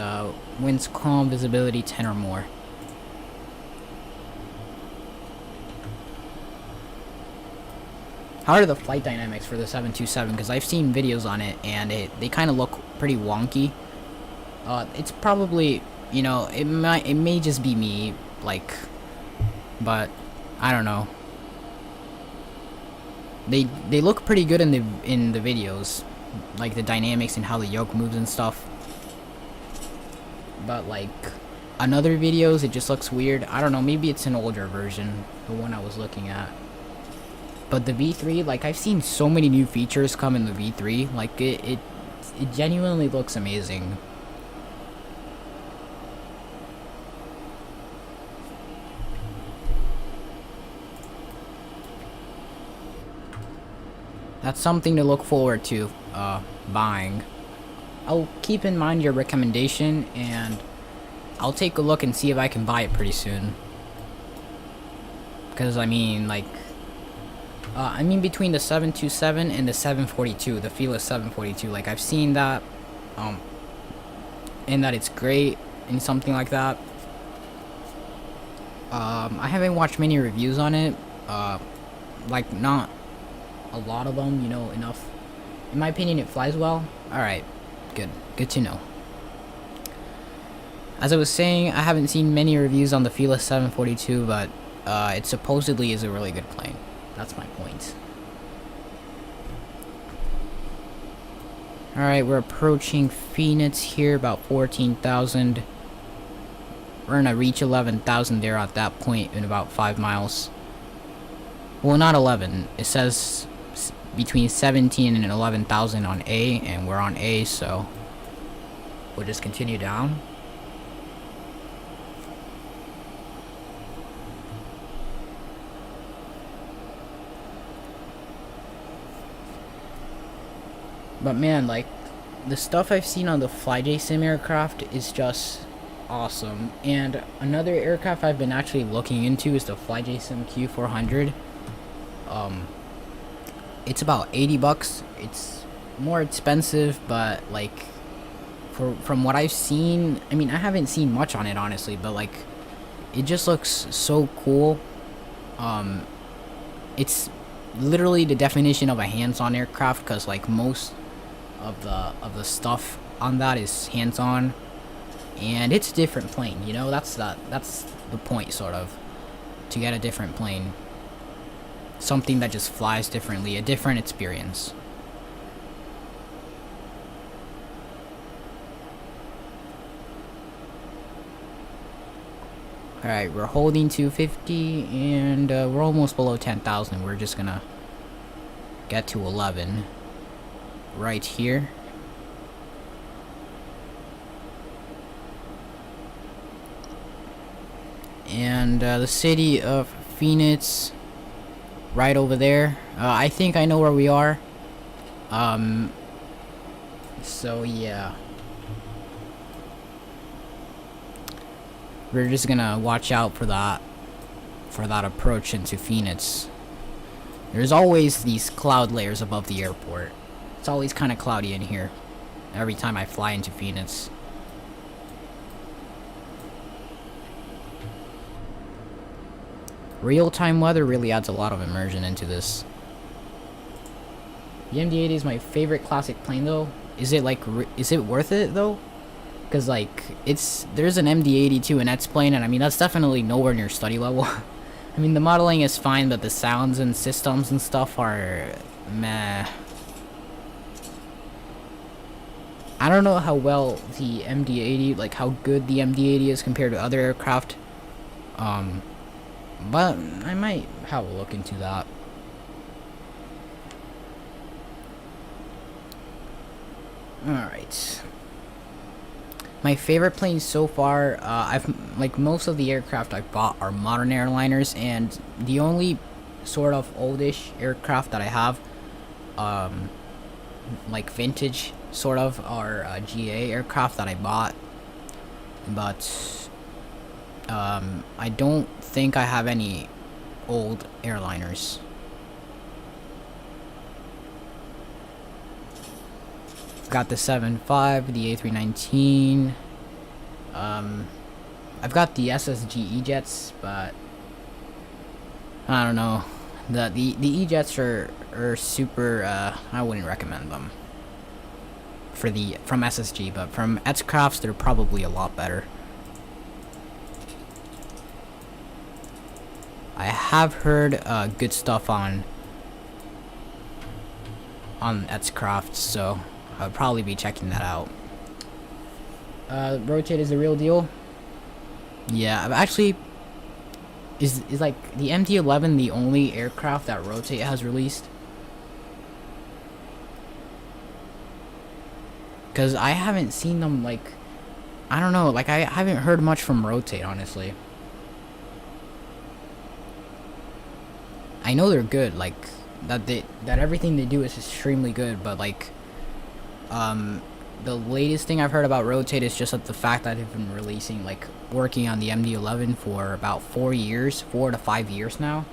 Winds calm, visibility 10 or more. How are the flight dynamics for the 727? Because I've seen videos on it, and they kind of look pretty wonky. It's probably, you know, it may just be me, like, but I don't know. They look pretty good in the videos, like the dynamics and how the yoke moves and stuff. But like on other videos, it just looks weird. I don't know. Maybe it's an older version, the one I was looking at. But the V3, like, I've seen so many new features come in the V3. Like, it genuinely looks amazing. That's something to look forward to, buying. I'll keep in mind your recommendation, and I'll take a look and see if I can buy it pretty soon. Because, I mean, like, between the 727 and the 742, the Fearless 742, like, I've seen that, and that it's great, and something like that. I haven't watched many reviews on it, like, not a lot of them, you know, enough. In my opinion, it flies well. Alright, good to know. As I was saying, I haven't seen many reviews on the Fearless 742, but, it supposedly is a really good plane. That's my point. Alright, we're approaching Phoenix here, about 14,000. We're gonna reach 11,000 there at that point in about 5 miles. Well, not 11. It says between 17 and 11,000 on A, and we're on A, so we'll just continue down. But man, like, the stuff I've seen on the FlyJSim aircraft is just awesome. And another aircraft I've been actually looking into is the FlyJSim Q400. It's about 80 bucks. It's more expensive, but like, from what I've seen, I mean, I haven't seen much on it honestly, but like, it just looks so cool. It's literally the definition of a hands-on aircraft, because like most of the stuff on that is hands-on, and it's a different plane, you know. That's the point, sort of, to get a different plane, something that just flies differently, a different experience. Alright, we're holding 250, and we're almost below 10,000. We're just gonna get to 11. right here. And the city of Phoenix right over there. I think I know where we are. So yeah, we're just gonna watch out for that approach into Phoenix. There's always these cloud layers above the airport. It's always kind of cloudy in here every time I fly into Phoenix. Real-time weather really adds a lot of immersion into this. The MD-80 is my favorite classic plane though. Is it like, is it worth it though? Because like, there's an MD-82 in X-Plane, and I mean, that's definitely nowhere near study level. I mean, the modeling is fine, but the sounds and systems and stuff are meh. I don't know how well the MD-80, like how good the MD-80 is compared to other aircraft. But I might have a look into that. Alright. My favorite planes so far, like most of the aircraft I've bought are modern airliners, and the only sort of oldish aircraft that I have, like vintage sort of, are GA aircraft that I bought. But I don't think I have any old airliners. Got the 7.5, the A319. I've got the SSG E-jets, but I don't know. The E-jets are super. I wouldn't recommend them from SSG, but from X-Crafts they're probably a lot better. I have heard good stuff on X-Crafts, so I'll probably be checking that out. Rotate is the real deal. Yeah, actually, is like the MD-11 the only aircraft that Rotate has released? Because I haven't seen them, like, I don't know, like I haven't heard much from Rotate, honestly. I know they're good, like that everything they do is extremely good, but like the latest thing I've heard about Rotate is just that the fact that they've been releasing, like, working on the MD-11 for about 4 to 5 years now.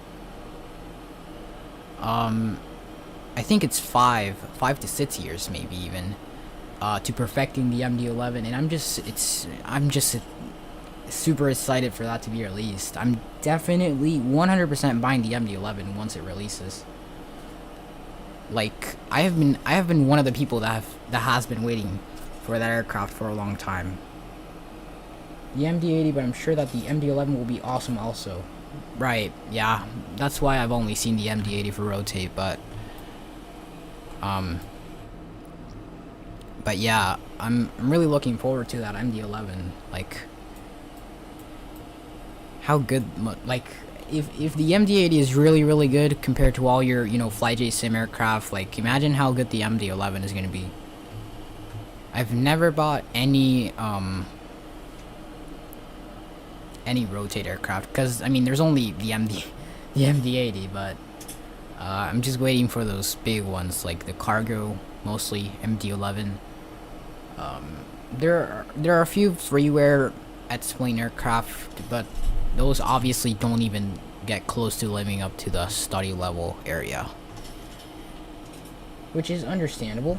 I think it's 5 to 6 years, maybe even, to perfecting the MD-11, and I'm just super excited for that to be released. I'm definitely 100% buying the MD-11 once it releases. Like, I have been one of the people that has been waiting for that aircraft for a long time. The MD-80, but I'm sure that the MD-11 will be awesome also. Right, yeah, that's why I've only seen the MD-80 for Rotate, but yeah, I'm really looking forward to that MD-11. Like, how good, like, if the MD-80 is really good compared to all your, you know, FlyJ sim aircraft, like, imagine how good the MD-11 is going to be. I've never bought any Rotate aircraft, because, I mean, there's only the MD-80, but I'm just waiting for those big ones, like the cargo, mostly MD-11. There are a few freeware X-Plane aircraft, but those obviously don't even get close to living up to the study level area, which is understandable.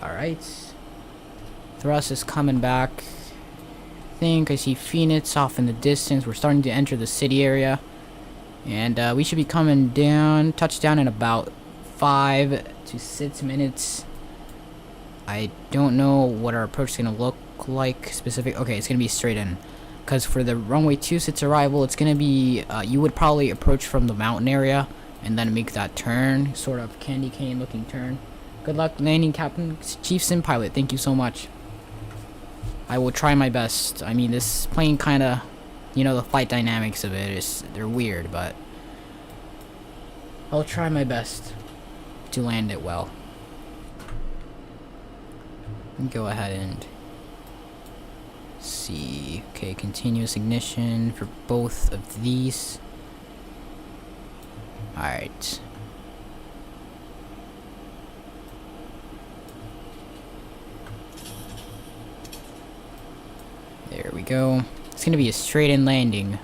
Alright. Thrust is coming back. I think I see Phoenix off in the distance. We're starting to enter the city area. And we should be coming down, touchdown in about 5 to 6 minutes. I don't know what our approach is going to look like specific. Okay, it's going to be straight in. Because for the runway 26 arrival, it's going to be, you would probably approach from the mountain area. and then make that turn, sort of candy cane looking turn. Good luck landing, Captain Chief Sim Pilot. Thank you so much. I will try my best. I mean, this plane kind of, you know, the flight dynamics of it is, they're weird, but I'll try my best to land it well. Go ahead and see. Okay, continuous ignition for both of these. Alright. There we go. It's gonna be a straight in landing.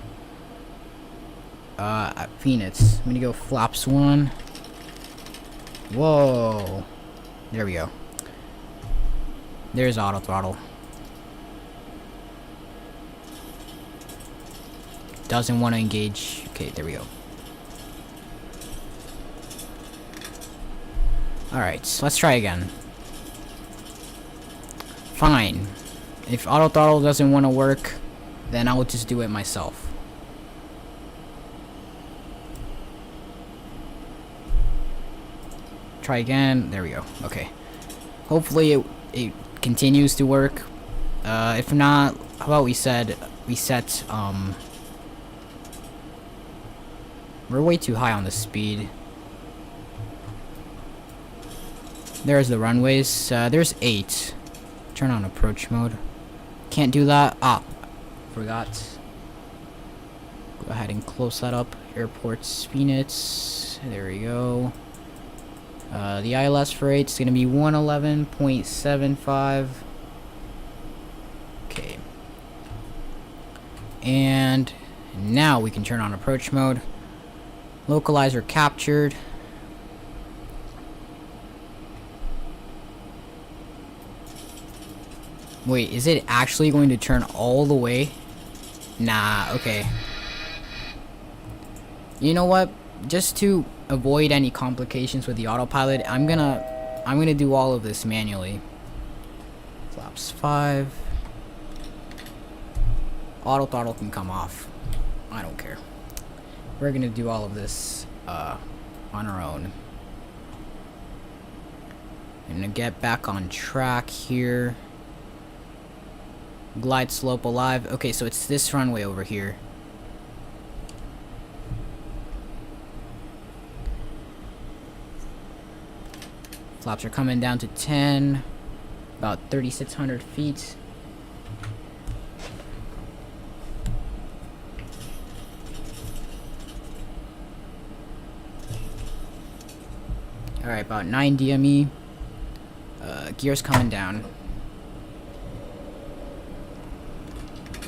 At Phoenix. I'm gonna go flaps 1. Whoa. There we go. There's auto throttle. Doesn't want to engage. Okay, there we go. Alright, so let's try again. Fine. If auto throttle doesn't want to work, then I'll just do it myself. Try again. There we go. Okay. Hopefully it continues to work. If not, how about we set we're way too high on the speed. There's the runways. There's 8. Turn on approach mode. Can't do that. Ah, forgot. Go ahead and close that up. Airports, Phoenix. There we go. The ILS for 8 is going to be 111.75. Okay. And now we can turn on approach mode. Localizer captured. Wait, is it actually going to turn all the way? Nah, okay. You know what? Just to avoid any complications with the autopilot, I'm gonna do all of this manually. Flaps 5. Auto throttle can come off. I don't care. We're gonna do all of this on our own. I'm gonna get back on track here. Glide slope alive. Okay, so it's this runway over here. Flaps are coming down to 10. About 3,600 feet. Alright, about 9 DME. Gears coming down.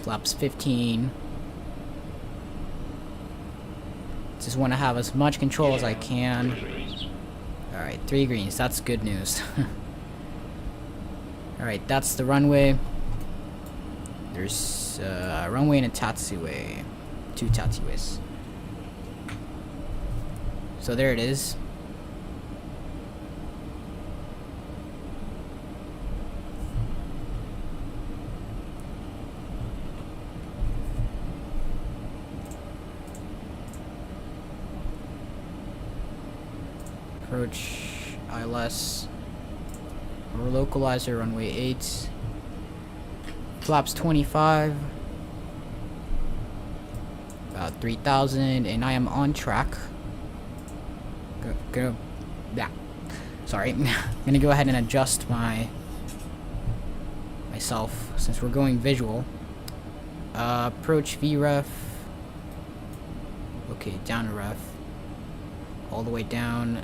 Flaps 15. Just want to have as much control as I can. Alright, 3 greens. That's good news. Alright, that's the runway. There's a runway and a taxiway. 2 taxiways. So there it is. Approach ILS or localizer runway 8. Flaps 25. About 3,000, and I am on track. Yeah. Sorry. I'm gonna go ahead and adjust myself since we're going visual. Approach VREF. Okay, down to ref. All the way down.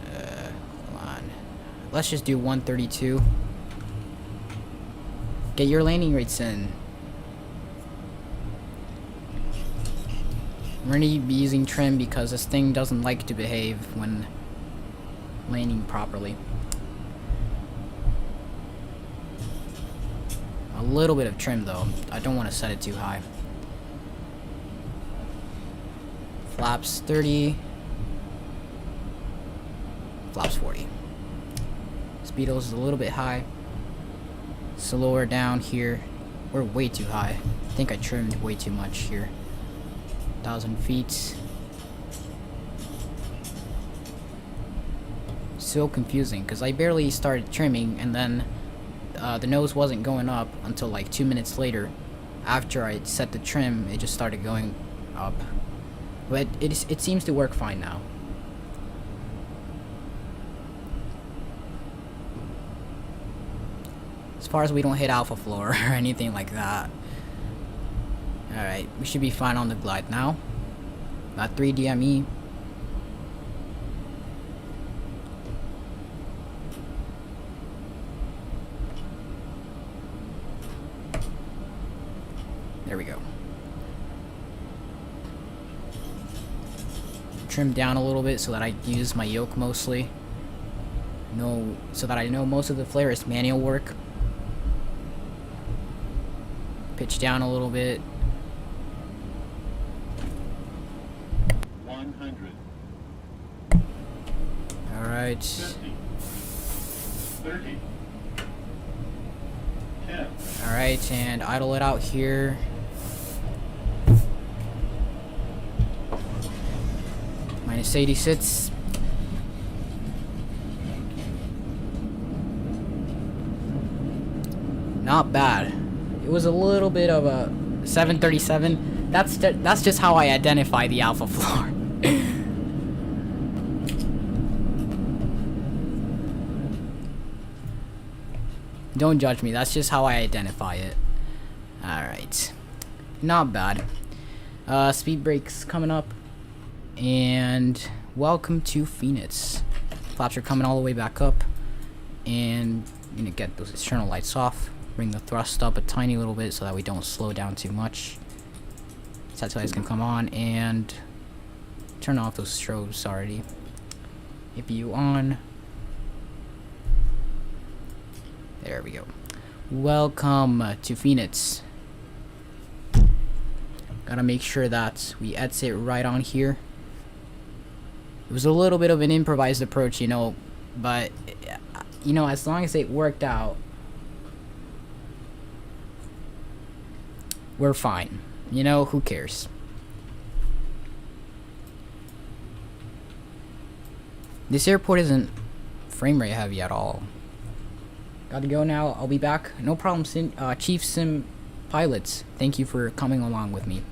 Hold on. Let's just do 132. Get your landing rates in. We're gonna be using trim because this thing doesn't like to behave when landing properly. A little bit of trim though. I don't want to set it too high. Flaps 30. Flaps 40. Speedos is a little bit high. Slower down here. We're way too high. I think I trimmed way too much here. 1,000 feet. so confusing because I barely started trimming, and then the nose wasn't going up until like 2 minutes later. After I set the trim, it just started going up. But it seems to work fine now. As far as we don't hit alpha floor or anything like that. Alright, we should be fine on the glide now. Got 3 DME. There we go. Trim down a little bit so that I use my yoke mostly. So that I know most of the flare is manual work. Pitch down a little bit. 100. Alright. 50. 30. 10. Alright, and idle it out here. Minus 86. Not bad. It was a little bit of a 737. That's just how I identify the alpha floor. Don't judge me, that's just how I identify it. Alright. Not bad. Speed brakes coming up. And welcome to Phoenix. Flaps are coming all the way back up. And I'm gonna get those external lights off. Bring the thrust up a tiny little bit so that we don't slow down too much. Set lights can come on, and turn off those strobes already. APU on. There we go. Welcome to Phoenix. Gotta make sure that we exit right on here. It was a little bit of an improvised approach, you know, but, you know, as long as it worked out, we're fine. You know, who cares? This airport isn't frame rate heavy at all. Gotta go now. I'll be back. No problem, Chief Sim pilots. Thank you for coming along with me.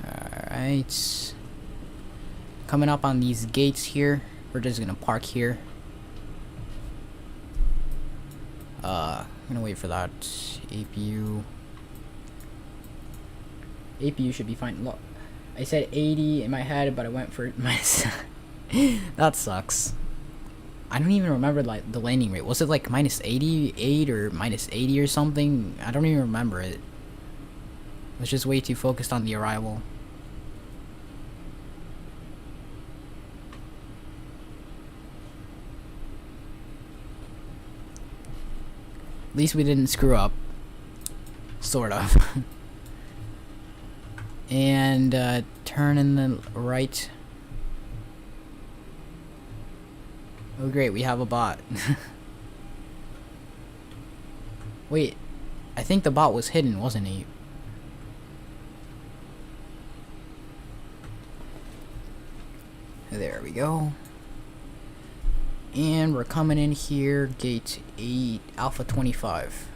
Alright. Coming up on these gates here. We're just gonna park here. I'm gonna wait for that. APU should be fine. Look, I said 80 in my head, but I went for my. That sucks. I don't even remember like the landing rate. Was it like minus 88 or minus 80 or something? I don't even remember it. I was just way too focused on the arrival. At least we didn't screw up. Sort of. And turn in the right. Oh great, we have a bot. Wait, I think the bot was hidden, wasn't he? There we go. And we're coming in here, gate 8, Alpha 25.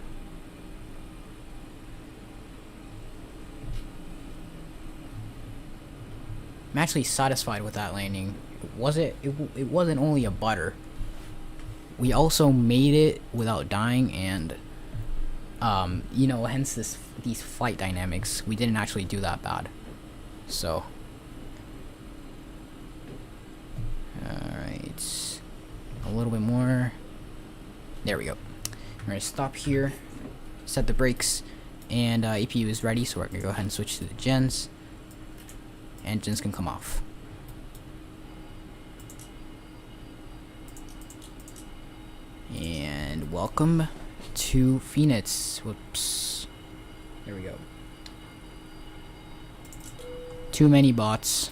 I'm actually satisfied with that landing. It wasn't only a butter. We also made it without dying, and you know, hence these flight dynamics. We didn't actually do that bad. So alright. A little bit more. There we go. We're gonna stop here, set the brakes, and APU is ready, so we're gonna go ahead and switch to the gens. Engines can come off. And welcome to Phoenix. Whoops. There we go. Too many bots.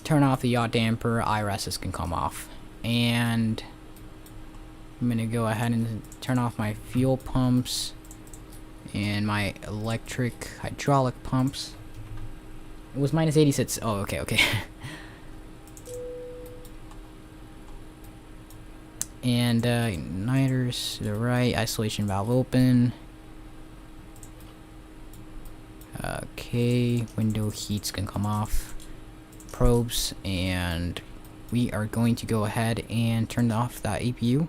turn off the yaw damper, IRSs can come off. And I'm gonna go ahead and turn off my fuel pumps and my electric hydraulic pumps. It was minus 86. Oh, okay, okay. And igniters to the right, isolation valve open. Okay, window heats can come off. Probes, and we are going to go ahead and turn off that APU.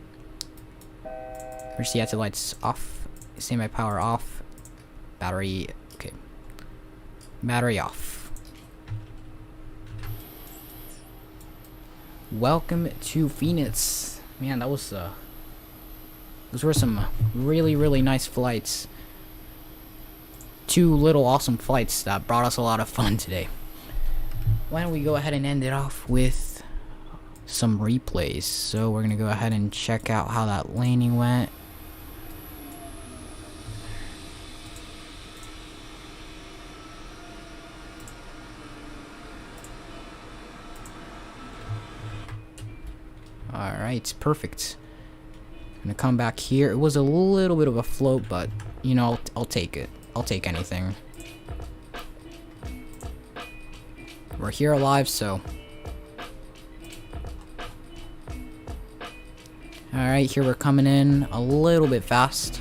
Emergency exit lights off. Standby power off. Battery, okay. Battery off. Welcome to Phoenix. Man, that was those were some really nice flights. 2 little awesome flights that brought us a lot of fun today. Why don't we go ahead and end it off with some replays. So we're gonna go ahead and check out how that landing went. Alright, perfect. I'm gonna come back here. It was a little bit of a float, but you know, I'll take it. I'll take anything. We're here alive, so. Alright, here we're coming in a little bit fast.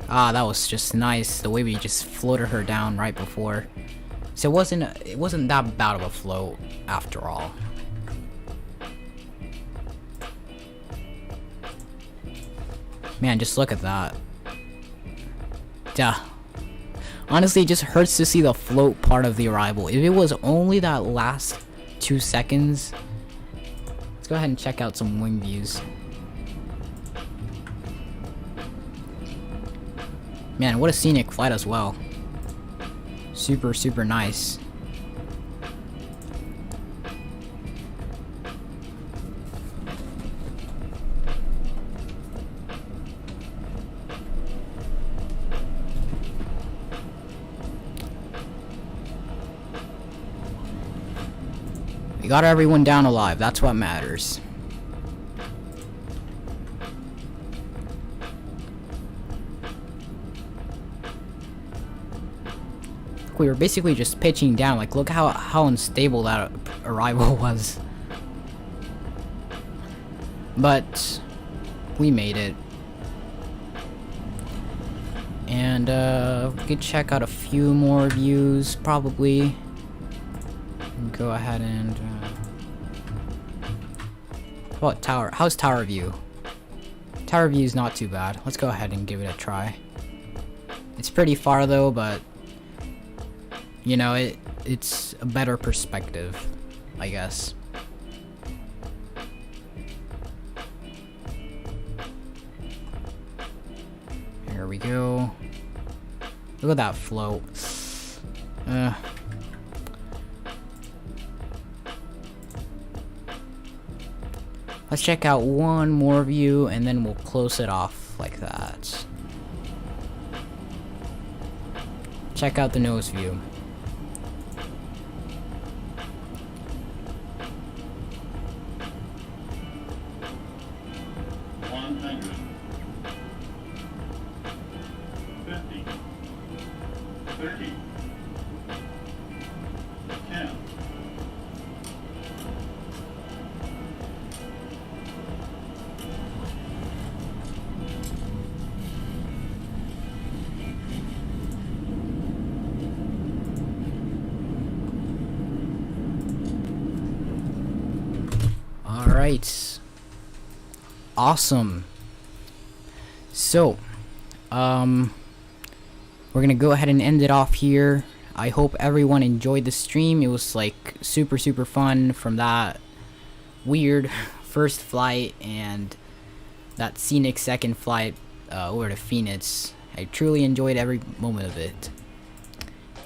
Ah, that was just nice, the way we just floated her down right before. So it wasn't that bad of a float after all. Man, just look at that. Duh. Honestly, it just hurts to see the float part of the arrival. If it was only that last 2 seconds. Let's go ahead and check out some wing views. Man, what a scenic flight as well. Super nice. We got everyone down alive, that's what matters. We were basically just pitching down, like look how unstable that arrival was. But we made it. And we could check out a few more views probably. Go ahead and what tower? How's tower view? Tower view is not too bad. Let's go ahead and give it a try. It's pretty far though, but you know, it's a better perspective, I guess. Here we go. Look at that float. Let's check out one more view and then we'll close it off like that. Check out the nose view. Alright. Awesome. So, we're gonna go ahead and end it off here. I hope everyone enjoyed the stream. It was like super fun from that weird first flight and that scenic second flight over to Phoenix. I truly enjoyed every moment of it.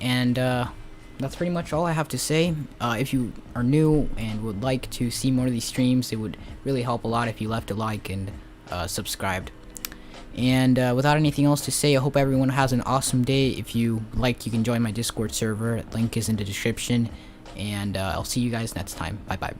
And that's pretty much all I have to say. If you are new and would like to see more of these streams, it would really help a lot if you left a like and subscribed. And without anything else to say, I hope everyone has an awesome day. If you liked, you can join my Discord server. Link is in the description. And I'll see you guys next time. Bye bye.